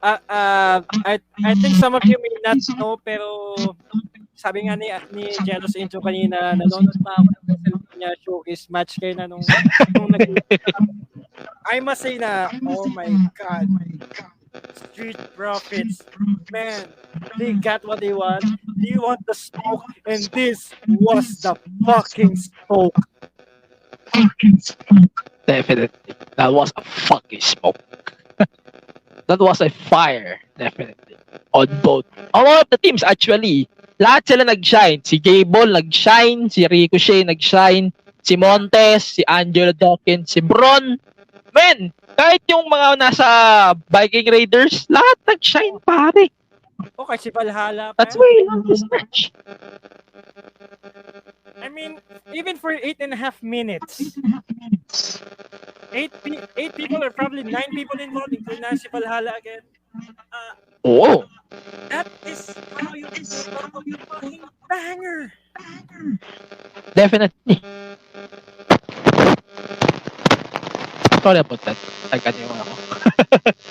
I think some of you may not know, pero sabi nga ni Jello sa intro kanina, nanonood pa ako ng WrestleMania Showcase match kayo na nung I must say na, oh my God, Street Profits, man, they got what they want. They want the smoke, and this was the fucking smoke. Definitely. That was a fucking smoke. That was a fire. Definitely. On both. All of the teams actually. Lahat sila nag-shine. Si Gable nag-shine. Si Ricochet nag-shine. Si Montes. Si Angelo Dawkins. Si Braun. Man, kahit yung mga nasa Viking Raiders, lahat nag-shine pare. Okay, si Valhalla pa. That's way long this match. I mean, even for 8.5 minutes. Eight people or probably 9 people involved, including si Valhalla again. Oo. That is how you fucking banger. Definitely. Sorry about that. Tagkan yung ako.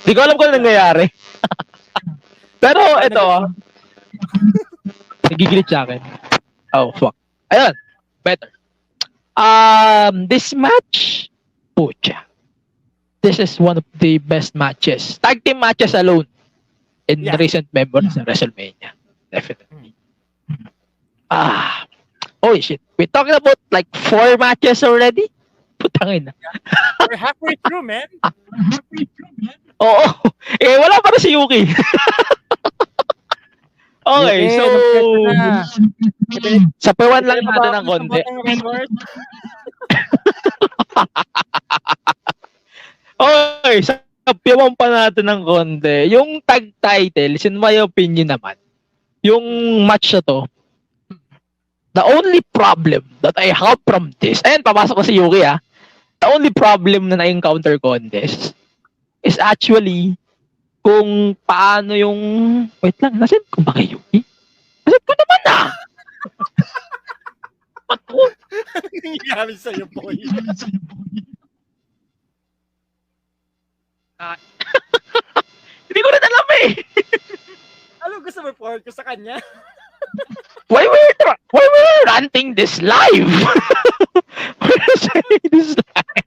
Di ko alam kung ano nangyayari. Pero ito, nagigilid sa akin. Oh, fuck. Ayun. Better. This match, pucha. This is one of the best matches. Tag team matches alone in recent memories ng WrestleMania. Definitely. Oh shit. We're talking about like 4 matches already? Putangin na. We're halfway through, man. Oo. Wala pa rin si Yuuki. Okay, so sa P1 lang natin ng konti. Okay, sa P1 pa natin ng konti. Yung tag titles, in my opinion naman, yung match na to, the only problem that I have from this, ayan, papasok ko si Yuuki the only problem na na-encounter ko on this is actually kung paano yung... Wait lang, nasin ko ba kay Yuuki? Nasin ko naman Pato? Ano nangyayari sa'yo, boy? Hindi ko rin alam Ano gusto mo report ko sa kanya? Why we're ranting this live? We're saying this live.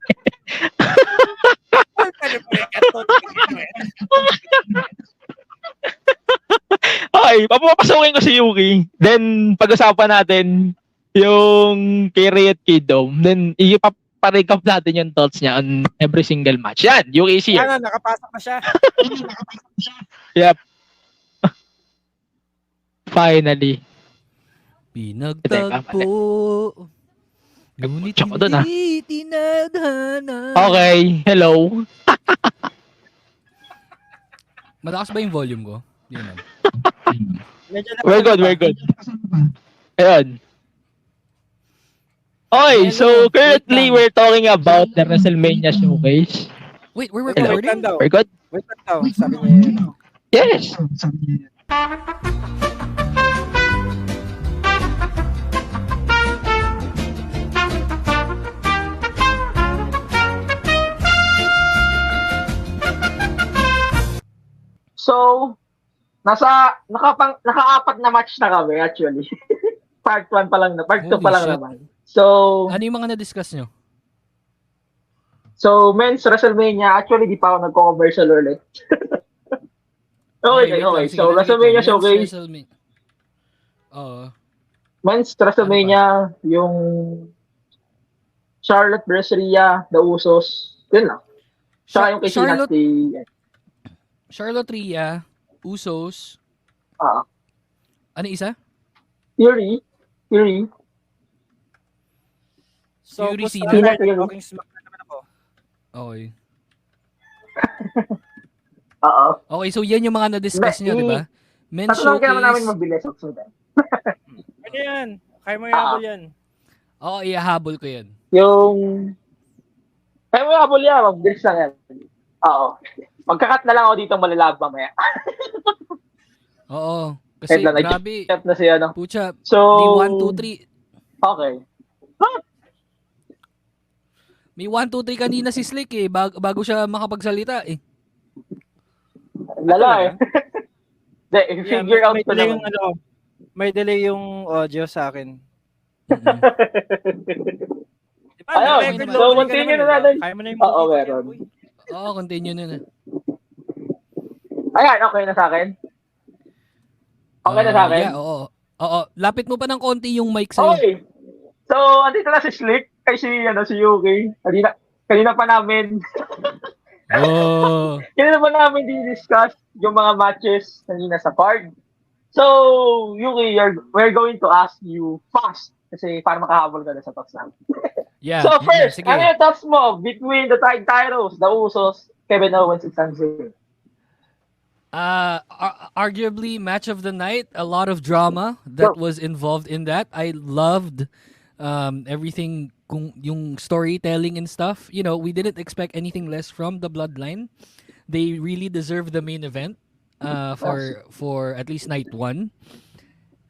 Okay, papapasukin ko si Yuuki. Then, pag-usapan natin yung kay Ray at kay Dome. Then, ipaparecap natin yung thoughts niya on every single match. Yan, Yuuki is here. Nakapasok na siya. Yep. Finally. Pinagtagpo. Ngunit hindi tinadhana. Okay, hello. Matakas ba yung volume ko? Hindi naman. We're good. Ayun. Okay, so currently we're talking about the WrestleMania showcase. Wait, we're Hello. recording? We're good? Wait lang daw, sabi niya. Yes. So, naka-apat na match na kami actually. Part 1 pa lang na, part 2 pa lang naman. So, ano yung mga na-discuss nyo? So, men's WrestleMania, actually di pa ako nagko-commercial ulit. Okay. So, WrestleMania showcase. Men's WrestleMania, yung Charlotte versus Rhea, The Usos, yun lang. Saka yung kay Charlotte, Rhea, Usos. Ano isa? Fury. So, Fury gusto Cena. talking smack na naman ako. Okay. Oo. Okay, so yan yung mga na-discuss nyo, di ba? Men's Tatlo lang kaya showcase. namin mabilis. Ano yan? Kaya mo yabol yan. Oo, ihahabol ko yan. Kaya mo habol yan, mabilis lang yan. Oo. Magkakat na lang ako dito malalabang mamaya. Oo. Kasi grabe. Na siya, no? Pucha, so, may 1, 2, 3. Okay. May 1, 2, 3 kanina si Slick bago siya makapagsalita Lala figure out ko naman. May delay yung audio sa akin. Ayun, so continue na natin. Oo, meron. Oo, continue na. Ayan, okay na sa akin? Okay na sa akin? Yeah, oo. Lapit mo pa ng konti yung mic sa'yo. Okay. So, andito na si Slick, si Yuuki. Kanina pa namin. Kanina pa namin di-discuss yung mga matches kanina sa card. So, Yuuki, we're going to ask you fast kasi para makahabol ka na sa thoughts namin. Yeah. So, first, sige. ano yung thoughts mo between the tag titles, the Usos, Kevin Owens, and Sami Zayn? Arguably match of the night. A lot of drama that was involved in that. I loved everything, yung storytelling and stuff. You know, we didn't expect anything less from the Bloodline. They really deserve the main event for at least night one.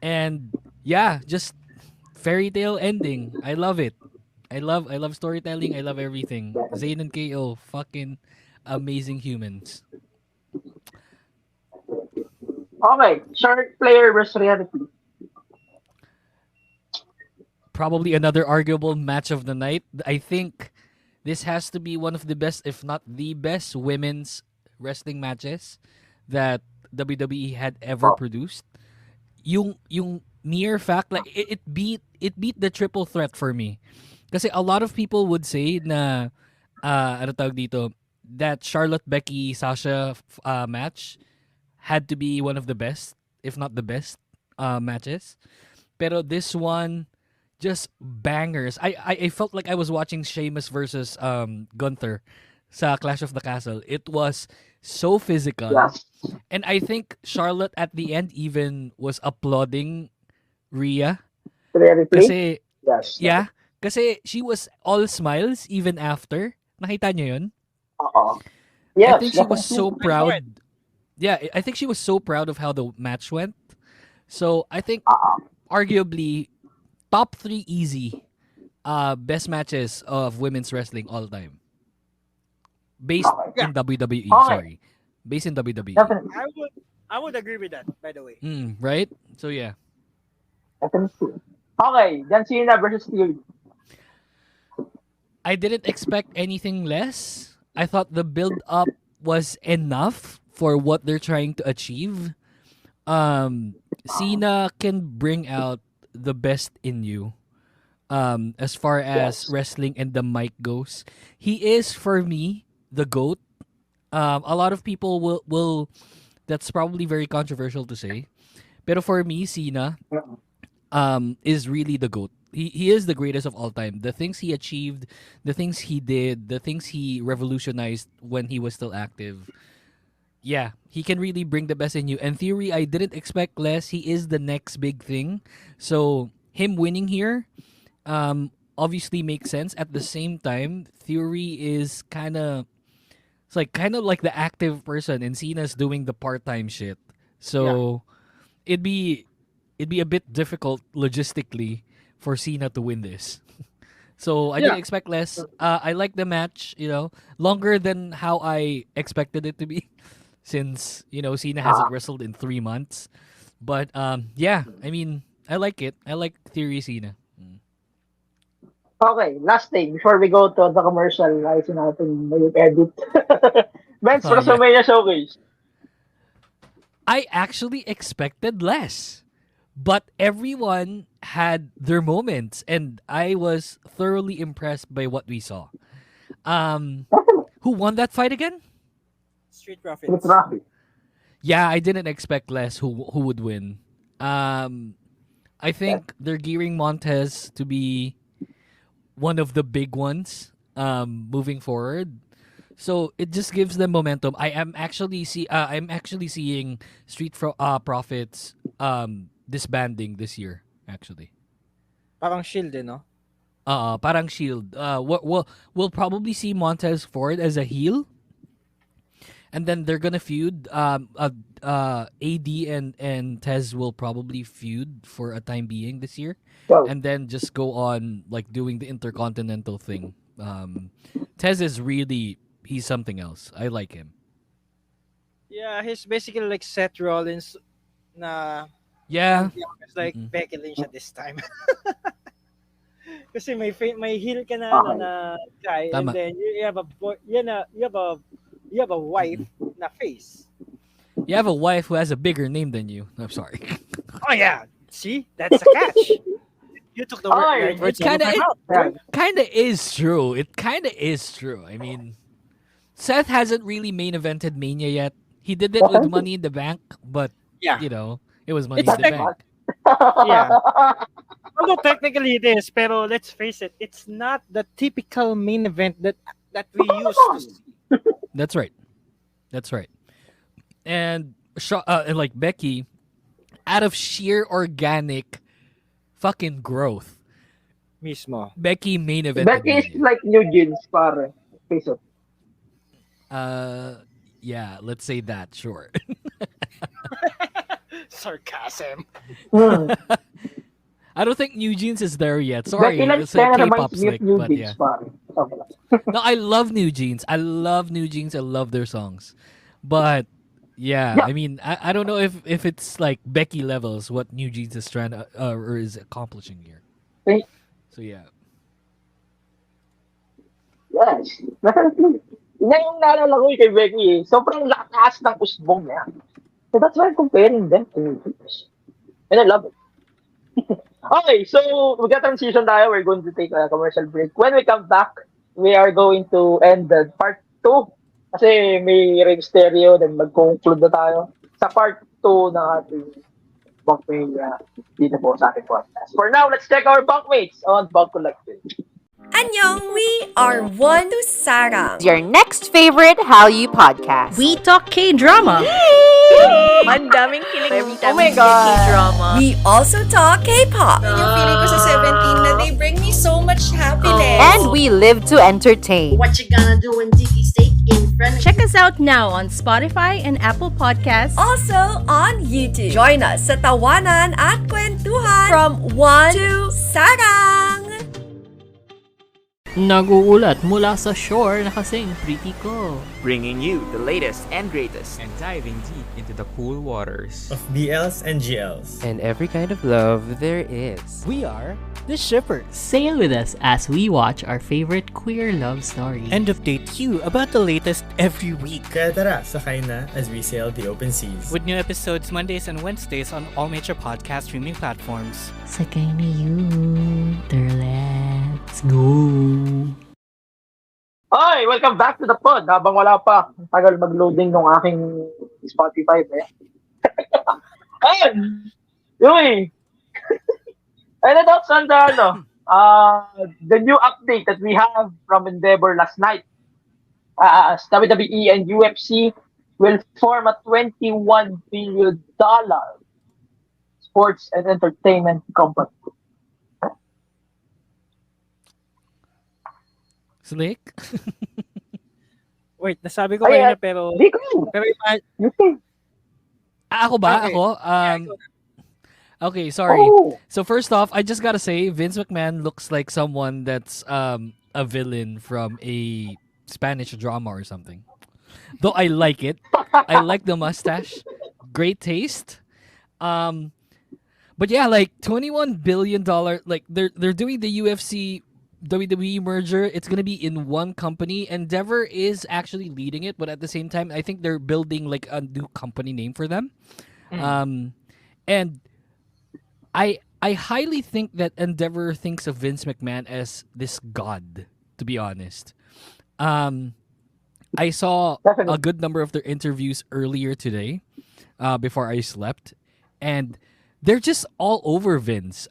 And yeah, just fairy tale ending. I love it. I love storytelling. I love everything. Zayn and KO, fucking amazing humans. Okay, short player versus reality. Probably another arguable match of the night. I think this has to be one of the best, if not the best, women's wrestling matches that WWE had ever produced. Yung mere fact, like it beat the triple threat for me. Kasi a lot of people would say na ano tawag dito, that Charlotte Becky Sasha match had to be one of the best, if not the best matches. Pero this one, just bangers. I felt like I was watching Sheamus versus Gunther sa Clash of the Castle. It was so physical. Yes. And I think Charlotte at the end even was applauding Rhea. Reality? Kasi, Yes. yeah, kasi she was all smiles even after. Nakita niyo yun? Yes. I think she was so definitely. proud. Yeah, I think she was so proud of how the match went. So I think arguably top 3 easy best matches of women's wrestling all time. Based in WWE, sorry. Based in WWE. Definitely. I would agree with that, by the way. Right? So yeah. Definitely. Okay, John Cena versus Theory. I didn't expect anything less. I thought the build up was enough for what they're trying to achieve. Cena can bring out the best in you. As far as wrestling and the mic goes, he is for me the GOAT. A lot of people will that's probably very controversial to say. But for me, Cena is really the GOAT. He is the greatest of all time. The things he achieved, the things he did, the things he revolutionized when he was still active. Yeah, he can really bring the best in you. And Theory, I didn't expect less. He is the next big thing. So him winning here obviously makes sense. At the same time, Theory is kind of like the active person, and Cena's doing the part-time shit. So it'd be a bit difficult logistically for Cena to win this. So I didn't expect less. I like the match, longer than how I expected it to be, since Cena hasn't wrestled in 3 months. But yeah, I mean, I like it. I like Theory Cena. Okay, last thing before we go to the commercial, ayusin natin may edit. Men's WrestleMania Showcase. I actually expected less, but everyone had their moments, and I was thoroughly impressed by what we saw. Who won that fight again? Street Profits. It's Rafi. Yeah, I didn't expect less who would win. I think they're gearing Montez to be one of the big ones moving forward. So it just gives them momentum. I'm actually seeing Street Profits disbanding this year, actually. Parang Shield, no? Parang Shield. We'll probably see Montez Ford as a heel. And then they're gonna feud. AD and Tez will probably feud for a time being this year, and then just go on like doing the Intercontinental thing. Tez is he's something else. I like him. Yeah, he's basically like Seth Rollins. Yeah. It's like Becky Lynch at this time. Kasi may heel ka na guy, Tama. and then you have a wife na face. You have a wife who has a bigger name than you. I'm sorry. Oh yeah, see, that's a catch. You took the word. It kind of is true. It kind of is true. I mean, Seth hasn't really main evented Mania yet. He did it with Money in the Bank, but it was Money in the Bank. Yeah. Although technically it is, pero let's face it, it's not the typical main event that we used to see. That's right. and like Becky, out of sheer organic fucking growth, Mismo. Becky main evented Becky is Mania. like New Jeans, pare. Peso. Yeah, let's say that, sure. Sarcasm. Hmm. I don't think New Jeans is there yet. Sorry, Becky like it's a K-pop reminds me of slick, New but Jeans, yeah. pare. Okay. No, I love New Jeans. I love New Jeans. I love their songs. But yeah, Yeah. I mean, I don't know if it's like Becky levels what New Jeans is trying to or is accomplishing here. Okay. So yeah. Yes. Definitely. Yan yung naalala ko kay Becky eh. Sobrang lakas ng usbong niya. So that's why I'm comparing them to New Jeans. And I love it. Okay, so magka-transition tayo. We're going to take a commercial break. When we come back, we are going to end the part 2. Kasi may ring stereo, then mag-conclude na tayo sa part 2 ng ating BunkMania dito po sa ating podcast. For now, let's check our bunkmates on Bunk Collective. Annyeong, we are One to Sarang. Your next favorite Hallyu podcast. We talk K-drama. Ang daming kilig every time Oh my we God. hear K-drama. We also talk K-pop. Yung feeling ko sa 17 na they bring me so much happiness. And we live to entertain. What you gonna do when Dicky steak in front of Check us out now on Spotify and Apple Podcasts. Also on YouTube. Join us sa tawanan at kwentuhan from One to Sarang. Naguulat mula sa shore na kasing pretty ko. Bringing you the latest and greatest. And diving deep into the cool waters of BLs and GLs. And every kind of love there is. We are the Shippers. Sail with us as we watch our favorite queer love story. And update you about the latest every week. Kaya tara, sakay na as we sail the open seas. With new episodes Mondays and Wednesdays on all major podcast streaming platforms. Sakay na you. Let's go. Hi, welcome back to the pod. Habang wala pa, ang tagal mag-loading ng aking Spotify. Ayun! Yuuki! Ano thoughts on the new update that we have from Endeavor last night? As WWE and UFC will form a $21 billion sports and entertainment company. Slick? Wait, nasabi ko kayo na pero... Di ko. Pero Ako ba? Okay. Ako? Okay, sorry. Oh. So first off, I just gotta say, Vince McMahon looks like someone that's a villain from a Spanish drama or something. Though I like it. I like the mustache. Great taste. But yeah, like $21 billion, like they're doing the UFC WWE merger. It's gonna be in one company. Endeavor is actually leading it, but at the same time, I think they're building like a new company name for them. And I highly think that Endeavor thinks of Vince McMahon as this god, to be honest. I saw a good number of their interviews earlier today, before I slept, and they're just all over Vince.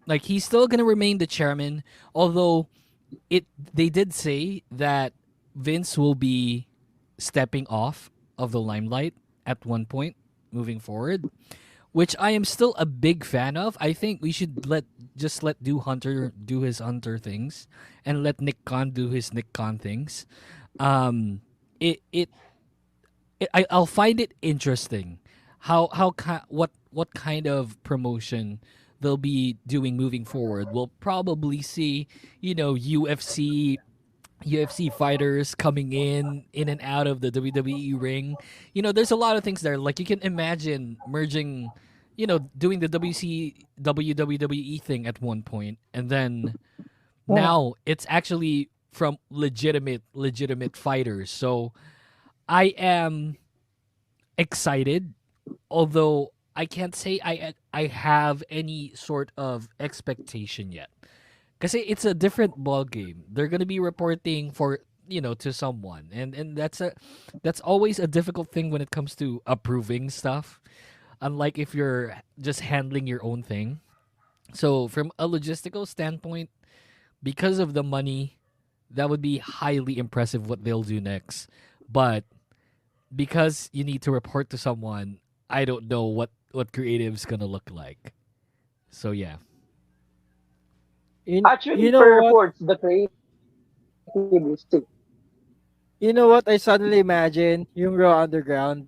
Like he's still gonna remain the chairman, although they did say that Vince will be stepping off of the limelight at one point moving forward, which I am still a big fan of. I think we should let Hunter do his Hunter things and let Nick Khan do his Nick Khan things. I'll find it interesting what kind of promotion they'll be doing moving forward. We'll probably see, UFC fighters coming in and out of the WWE ring. There's a lot of things there. Like you can imagine merging, doing the WWE thing at one point, and then now it's actually from legitimate fighters. So I am excited, although I can't say I have any sort of expectation yet. Because it's a different ball game. They're gonna be reporting for to someone, and that's always a difficult thing when it comes to approving stuff. Unlike if you're just handling your own thing. So from a logistical standpoint, because of the money, that would be highly impressive what they'll do next. But because you need to report to someone, I don't know what creative's gonna look like. So yeah. Actually, You know per what? reports, the creative is sick. You know what? I suddenly imagine yung Raw Underground.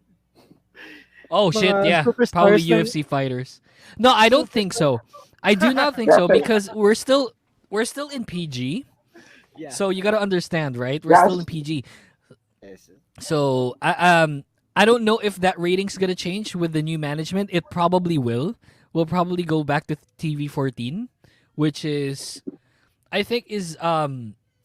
Oh shit, Mga yeah. Probably superstars ng UFC fighters. No, I don't think so. I do not think so because we're still in PG. Yeah. So you got to understand, right? We're still in PG. So I don't know if that rating's going to change with the new management. It probably will. We'll probably go back to TV14, which is I think is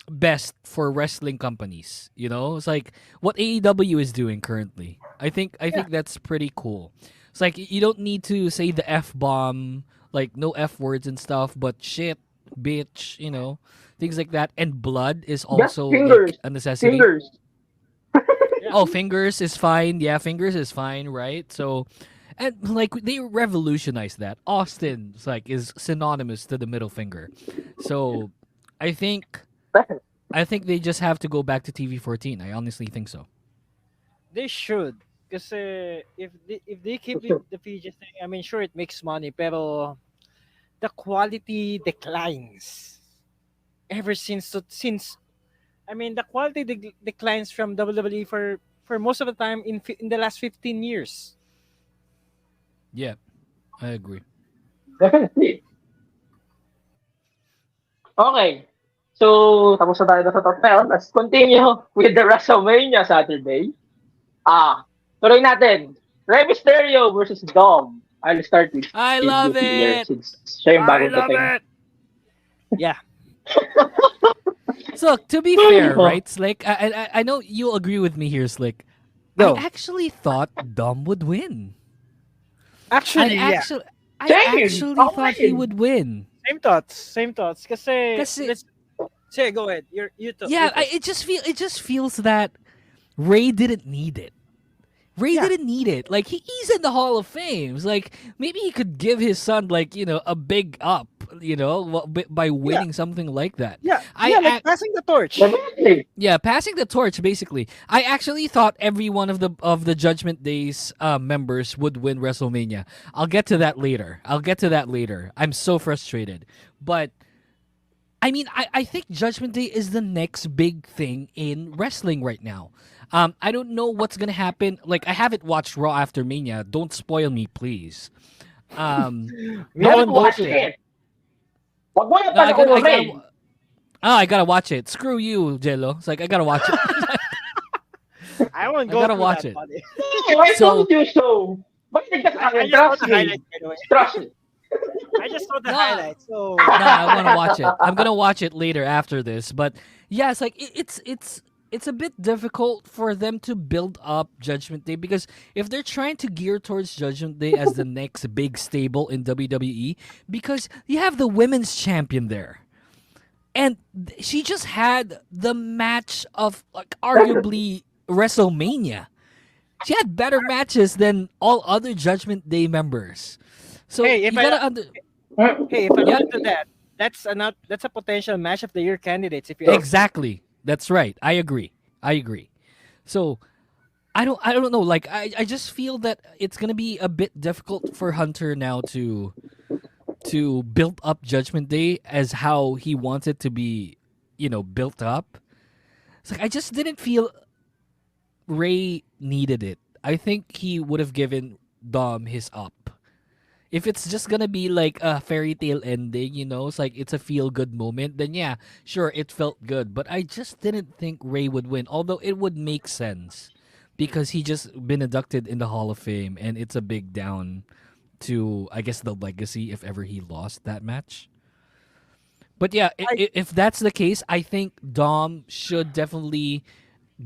best for wrestling companies. You know, it's like what AEW is doing currently. I think that's pretty cool. It's like you don't need to say the F bomb, like no F words and stuff, but shit, bitch, you know, things like that. And blood is also fingers. like a necessity. Fingers. Oh, fingers is fine. Yeah, fingers is fine, right? So, and like they revolutionized that. Austin is synonymous to the middle finger. So, I think they just have to go back to TV14. I honestly think so. They should. Kasi if they keep the PG thing, I mean, sure, it makes money, pero the quality declines. Ever since I mean, the quality declines from WWE for most of the time in the last 15 years. Yeah, I agree. Definitely. Okay. So, tapos na tayo sa top 10. Let's continue with the WrestleMania Saturday. Tuloy natin. Rey Mysterio versus Dom. I'll start with I love here it. since siya yung I bagong love dating. it. Yeah. So to be fair, right, Slick? I know you'll agree with me here, Slick. No. I actually thought Dom would win. Actually, I actually thought he would win. Same thoughts. Kasi say, go ahead. Yeah, it just feels that Ray didn't need it. Didn't need it. Like he's in the Hall of Fame. It's like maybe he could give his son a big up, by winning something like that. Yeah, passing the torch. Yeah, passing the torch basically. I actually thought every one of the Judgment Day's members would win WrestleMania. I'll get to that later. I'm so frustrated. But I mean, I think Judgment Day is the next big thing in wrestling right now. I don't know what's gonna happen. Like, I haven't watched Raw after Mania. Don't spoil me, please. We haven't watched it. Wag mo na panoorin. I gotta watch it. Screw you, Jello. It's like I gotta watch it. I won't go. I gotta watch it. I told you so. Bakit ka sa akin? Trust me. I just saw the highlights. So I want to watch it. I'm gonna watch it later after this. But yeah, it's like it's a bit difficult for them to build up Judgment Day because if they're trying to gear towards Judgment Day as the next big stable in WWE, because you have the women's champion there, and she just had the match of arguably WrestleMania. She had better matches than all other Judgment Day members. So if I look into that, that's a potential match of the year candidates. If you exactly, that's right. I agree. So I don't know. Like I just feel that it's gonna be a bit difficult for Hunter now to build up Judgment Day as how he wants it to be, built up. It's like I just didn't feel Ray needed it. I think he would have given Dom his up. If it's just gonna be like a fairy tale ending, it's like it's a feel good moment, then yeah, sure, it felt good. But I just didn't think Ray would win, although it would make sense because he just been inducted in the Hall of Fame, and it's a big down to, I guess, the legacy if ever he lost that match. But yeah, if that's the case, I think Dom should definitely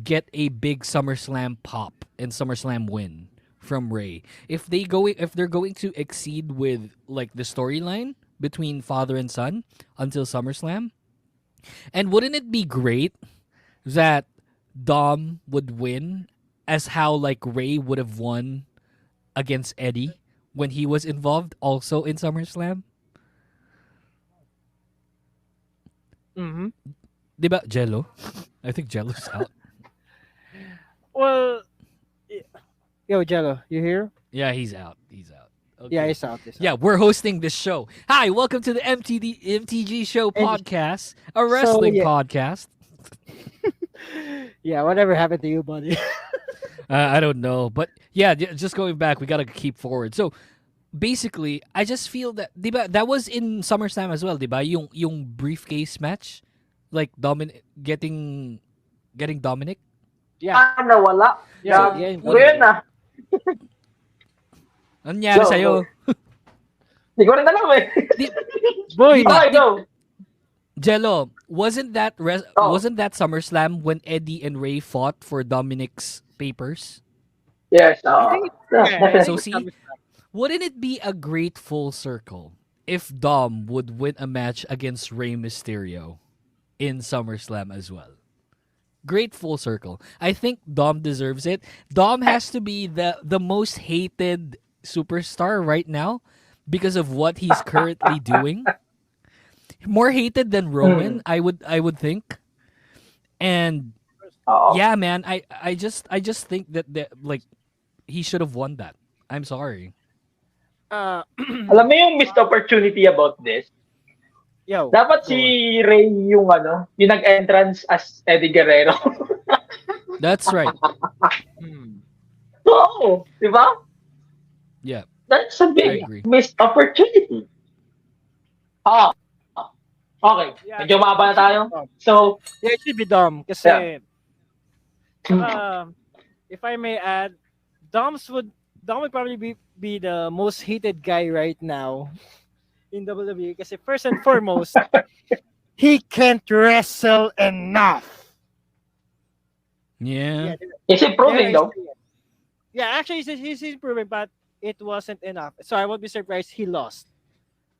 get a big SummerSlam pop and SummerSlam win from Ray. If they're going to exceed with like the storyline between father and son until SummerSlam, and wouldn't it be great that Dom would win as how like Ray would have won against Eddie when he was involved also in SummerSlam? Mm-hmm. Diba Jello? I think Jello's out. Well, Yo, Jello, you here? Yeah, he's out. He's out. Okay. Yeah, he's out. Yeah, we're hosting this show. Hi, welcome to the MTG Show podcast, a wrestling podcast. Yeah, whatever happened to you, buddy? I don't know, but yeah, just going back, we gotta keep forward. So basically, I just feel that, diba, that was in SummerSlam as well, diba? Yung briefcase match, like getting Dominic. Yeah. Nawala. Yeah. Yun na. Ano nangyari sa'yo? Hindi ko rin alam eh. Boy, go. Jello, wasn't that SummerSlam when Eddie and Ray fought for Dominic's papers? Yes. So see, wouldn't it be a great full circle if Dom would win a match against Rey Mysterio in SummerSlam as well? Great full circle. I think Dom deserves it. Dom has to be the most hated superstar right now because of what he's currently doing. More hated than Roman, I would think. And yeah, man, I just think that like he should have won that. I'm sorry. Alam mo yung missed opportunity about this? Yo, dapat si Ray yung nag-entrance as Eddie Guerrero. That's right. Oo, di ba? Yeah. That's a big missed opportunity. Okay. Yeah, medyo mababa na tayo. So, yeah, it should be Dom. Kasi, if I may add, Dom would probably be the most hated guy right now in WWE. Kasi first and foremost, he can't wrestle enough. Yeah. He's improving though. Yeah, actually, he's improving, but it wasn't enough. So I won't be surprised he lost.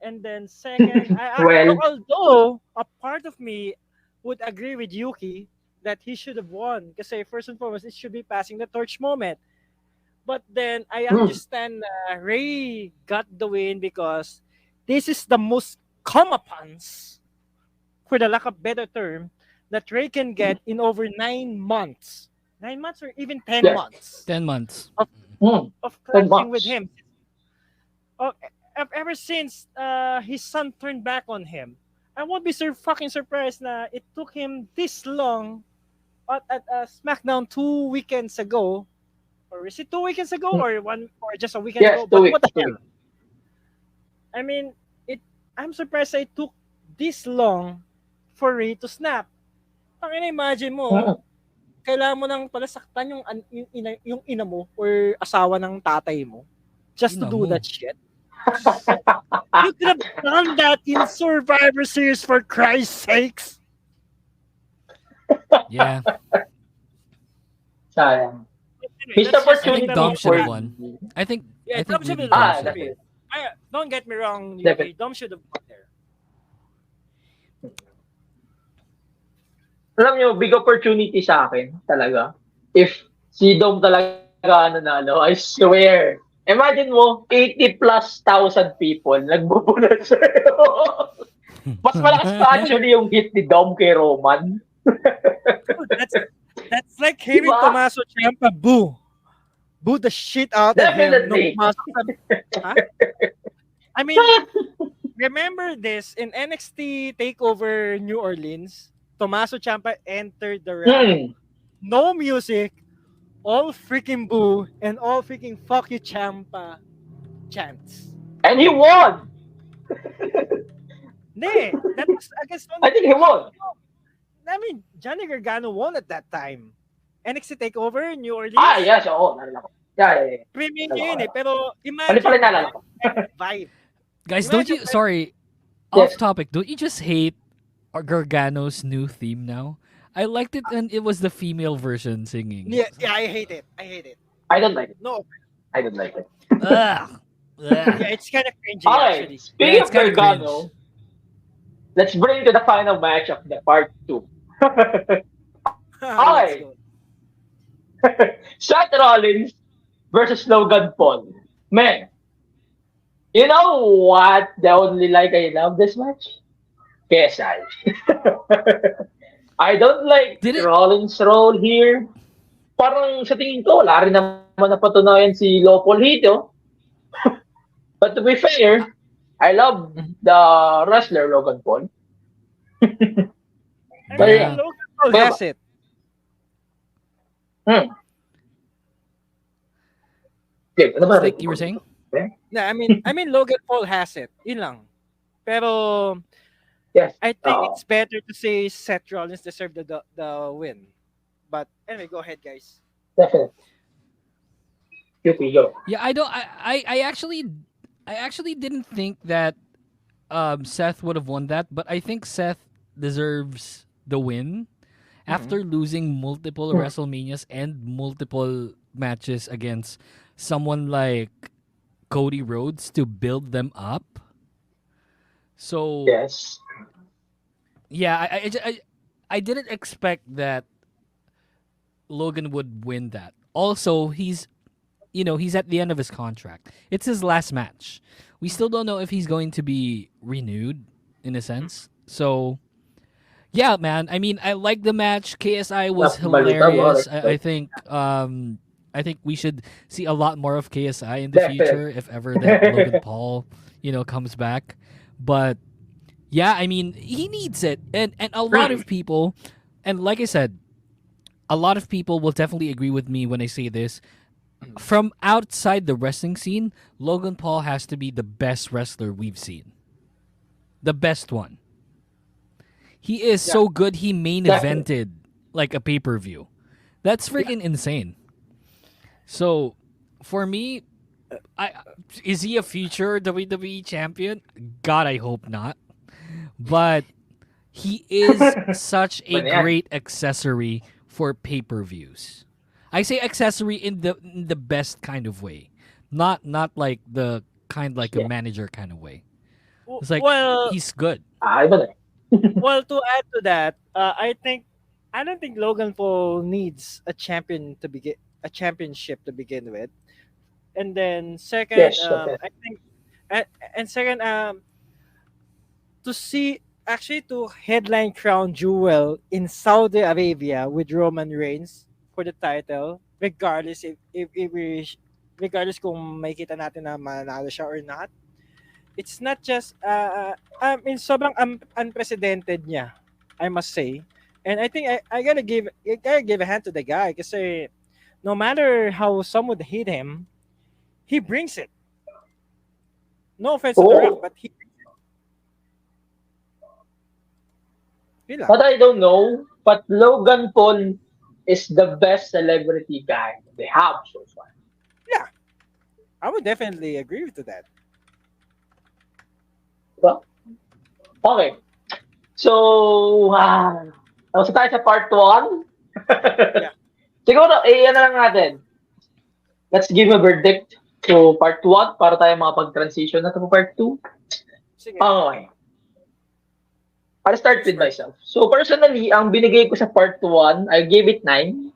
And then second, although a part of me would agree with Yuuki that he should have won. Kasi first and foremost, it should be passing the torch moment. But then I understand Ray got the win because this is the most comeuppance, for the lack of better term, that Ray can get in over 9 months. 9 months or even 10 months. 10 months. Of clashing with him. Ever since his son turned back on him. I won't be fucking surprised na it took him this long at SmackDown 2 weekends ago. Or is it 2 weekends ago or just a weekend ago? But what the hell? I mean, I'm surprised it took this long for Ray to snap. Imagine mo, kailangan mo nang palasaktan yung ina mo or asawa ng tatay mo just to do that shit. You could have done that in Survivor Series, for Christ's sakes. Yeah. Sayang. Missed opportunity. I think Dom should have won. I think Dom should have won. Don't get me wrong, Dom should have won there. Alam nyo, big opportunity sa akin talaga. If si Dom talaga nanalo, I swear. Imagine mo, 80,000+ people nagbubulan sa'yo. Mas malakas pa actually yung hit ni Dom kay Roman. That's like hearing Tommaso Ciampa boo the shit out of him. I mean, remember this in NXT Takeover New Orleans, Tommaso Ciampa entered the ring. No music, all freaking boo and all freaking fuck you Ciampa chants. And he won. That was against. I think he won. I mean, Johnny Gargano won at that time. NXT Takeover New Orleans. Yes, oo. Yeah. Premium yun pero imagine vibe. Guys, don't you, sorry, off topic, don't you just hate Gargano's new theme now? I liked it and it was the female version singing. Yeah, I hate it. I don't like it. No. I don't like it. Yeah, it's kind of cringy actually. Speaking of Gargano, let's bring to the final match of the part 2. Okay. Seth Rollins versus Logan Paul. Man, you know what? The only I love this match? KSI. I don't like Rollins' role here. parang sa tingin ko, wala rin naman napatunayan si Lopolito. But to be fair, I love the wrestler Logan Paul. Logan Paul has it. Like you were saying? Yeah, I mean Logan Paul has it. Yun lang. Pero yes, I think it's better to say Seth Rollins deserved the win. But anyway, go ahead, guys. Definitely. Yuuki, go. Yeah, I actually didn't think that Seth would have won that, but I think Seth deserves the win after losing multiple WrestleManias and multiple matches against someone like Cody Rhodes to build them up. So yes, yeah, I didn't expect that Logan would win that. Also, he's at the end of his contract. It's his last match. We still don't know if he's going to be renewed in a sense. So yeah, man. I mean, I like the match. KSI was hilarious. I think we should see a lot more of KSI in the future if ever that Logan Paul, comes back. But yeah, I mean, he needs it. And a lot of people, and like I said, a lot of people will definitely agree with me when I say this. From outside the wrestling scene, Logan Paul has to be the best wrestler we've seen. The best one. He is so good, he main evented like a pay-per-view. That's freaking insane. So, for me, is he a future WWE champion? God, I hope not. But he is such a great accessory for pay-per-views. I say accessory in the best kind of way, not like the kind like a manager kind of way. It's like he's good. Well, to add to that, I don't think Logan Paul needs a championship to begin with, and then second, I think, and second, to headline Crown Jewel in Saudi Arabia with Roman Reigns for the title, regardless regardless kung makita natin na manalo siya or not. It's not just sobrang unprecedented niya, I must say. And I think I gotta give a hand to the guy kasi no matter how some would hate him, he brings it. No offense to The Rock, but he brings it. But I don't know, but Logan Paul is the best celebrity guy they have so far. Yeah, I would definitely agree with that. Well, okay. So, tapos tayo sa part 1. Siguro, ano lang natin. Let's give a verdict to part 1 para tayo makapag-transition na to part 2. Sige. Okay. I'll start with myself. So, personally, ang binigay ko sa part 1, I gave it 9.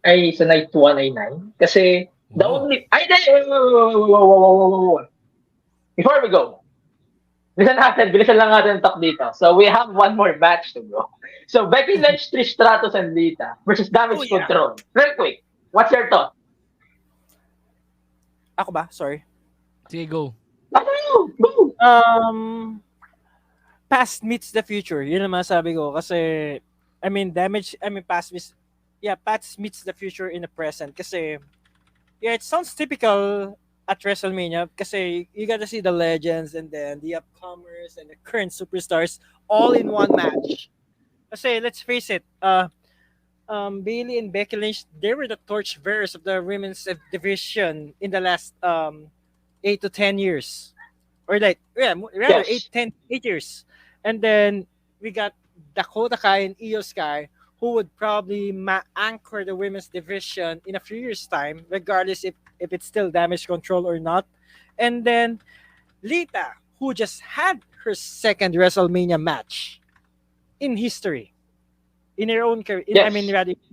Ay, sa night 1 ay 9. Kasi, the only... Before we go, bilisan lang natin talk dito. So, we have one more match to go. So, Becky Lynch, Trish Stratus, and Lita versus Damage Control. Real quick, what's your thought? Ako ba? Sorry. Sige, go. Go! Past meets the future. Yun naman sabi ko. Kasi, past meets the future in the present. Kasi, it sounds typical at WrestleMania kasi you got to see the legends and then the upcomers and the current superstars all in one match. Kasi, let's face it, Bayley and Becky Lynch, they were the torchbearers of the women's division in the last 8 to 10 years. Or rather 8 years. And then we got Dakota Kai and Io Sky, who would probably anchor the women's division in a few years' time, regardless if it's still Damage Control or not. And then Lita, who just had her second WrestleMania match in history, in her own career. In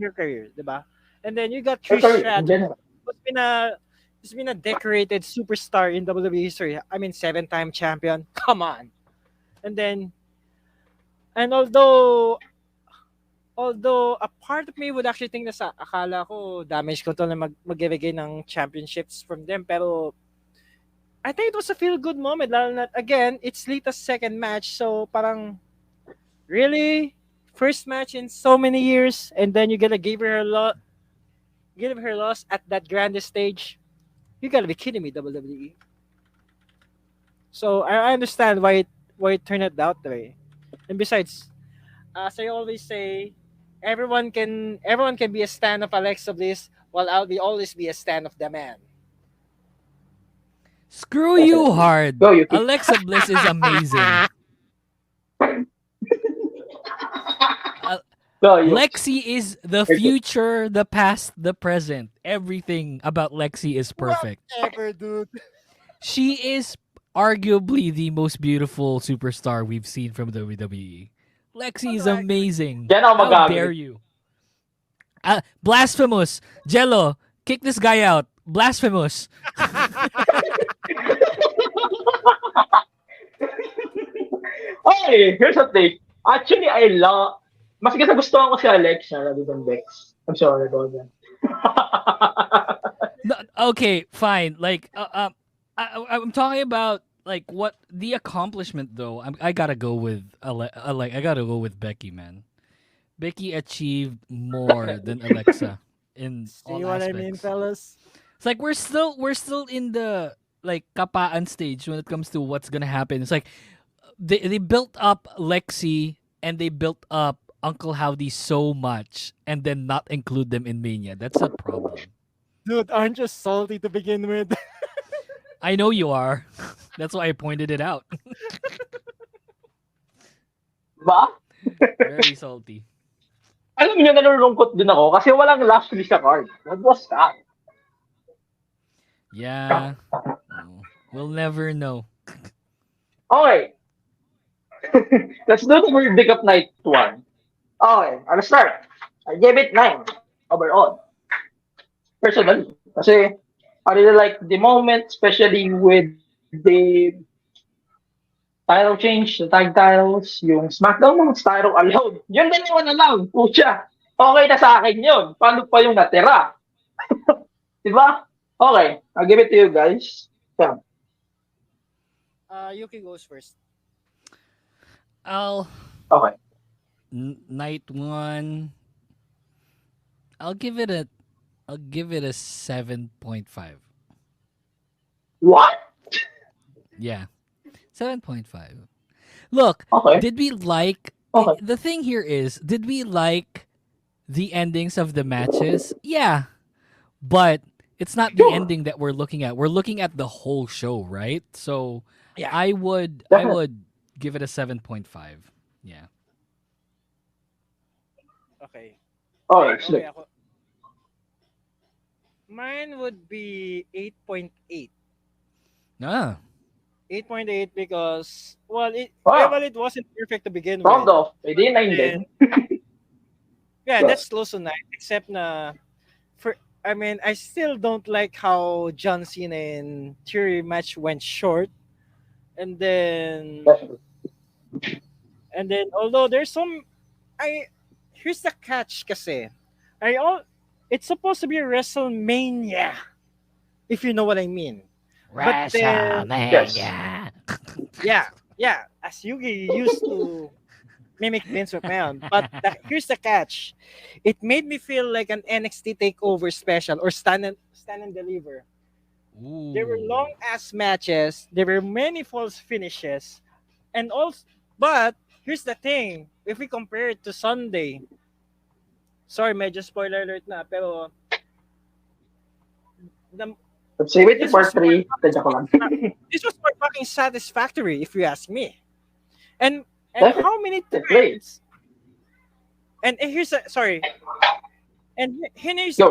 her career, diba? And then you got Trish Stratus, who's been a decorated superstar in WWE history. 7-time champion. Come on. And although Although, a part of me would actually think na akala ko damage control na mag-regain ng championships from them. Pero, I think it was a feel-good moment. Lalo na, again, it's Lita's second match. So, parang, really? First match in so many years, and then you're gonna give her loss at that grandest stage? You gotta be kidding me, WWE. So, I understand why it turned out that way. And besides, as I always say, everyone can be a stan of Alexa Bliss, while I'll always be a stan of the man. Screw you hard. Go, Yuuki. Alexa Bliss is amazing. Go, Yuuki. Lexi is the future, the past, the present. Everything about Lexi is perfect. Whatever, dude. She is arguably the most beautiful superstar we've seen from WWE. Lexi is amazing. Yan ako How magamit. dare you? Blasphemous. Jello, kick this guy out. Blasphemous. Okay, here's the thing. Actually, mas gusto ko si Alexa rather than Bex. I'm sorry about that. No, okay, fine. Like, I'm talking about like what the accomplishment though. I gotta go with I gotta go with Becky, man. Becky achieved more than Alexa in all See what aspects. I mean, fellas? It's like we're still in the like kapaan stage when it comes to what's gonna happen. It's like they built up Lexi and they built up Uncle Howdy so much and then not include them in Mania. That's a problem. Dude, aren't you salty to begin with? I know you are. That's why I pointed it out. Ba? Very salty. Alam niyo, nalulungkot din ako kasi walang last Lisa card. What was that? Yeah. We'll never know. Okay. Let's do the World Big Up Night 1. Okay, I'll start. I gave it 9 overall. Personally. Kasi I really like the moment, especially with the title change, the tag titles, yung SmackDown mga title allowed. Yun din yung allowed. Pucha. Okay na sa akin yun. Paano pa yung natira? Diba? Okay. I'll give it to you guys. Yeah. Yuuki goes first. Okay. Night 1. I'll give it a 7.5. What? Yeah. 7.5. Look, did we like the thing here is, did we like the endings of the matches? Yeah. But it's not the ending that we're looking at. We're looking at the whole show, right? So yeah. I would give it a 7.5. Yeah. Okay. Oh, actually. Okay, mine would be 8.8. Ah. 8.8 because it wasn't perfect to begin with. Round off. Pwede 9 din. Yeah, that's close to 9. Except na, I still don't like how John Cena and Theory match went short. And then, although there's here's the catch kasi. It's supposed to be WrestleMania, if you know what I mean. WrestleMania. Yeah. As Yuuki used to mimic Vince McMahon. But here's the catch. It made me feel like an NXT TakeOver special or stand and deliver. Ooh. There were long ass matches. There were many false finishes, but here's the thing: if we compare it to Sunday, sorry, medyo spoiler alert na, pero Let's save it for 3. This was more fucking satisfactory, if you ask me. And how many times? And here's the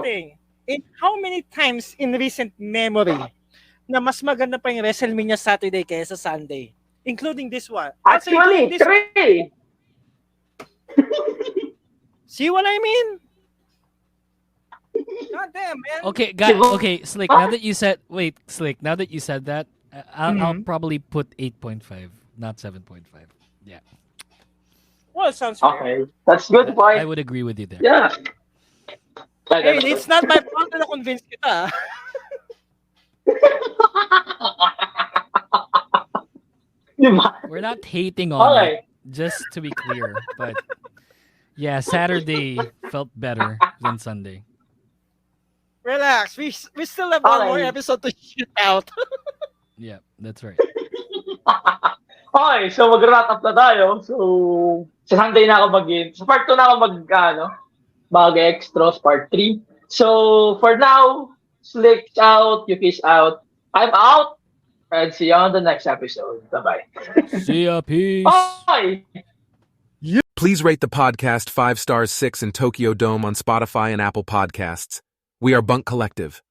thing. In how many times in recent memory na mas maganda pa yung WrestleMania Saturday kaysa Sunday, including this one? Actually, 3. See what I mean? God damn, man. Okay, Slick. Now that you said that, I'll probably put 8.5, not 7.5. Yeah. Well, it sounds fair. Okay. That's good point. I would agree with you there. Yeah. Hey, it's not my fault na convince kita. Diba? We're not hating on it, just to be clear. But yeah, Saturday felt better than Sunday. Relax. We still have one more episode to shoot out. Yeah, that's right. Okay, so mag-wrap up na tayo. So, sa Sunday na ako sa part 2 na ako mag-extras part 3. So, for now, Slick's out, Yuki's out, I'm out, and see you on the next episode. Bye-bye. See ya, peace. Bye! Please rate the podcast 5 stars 6 in Tokyo Dome on Spotify and Apple Podcasts. We are Bunk Collective.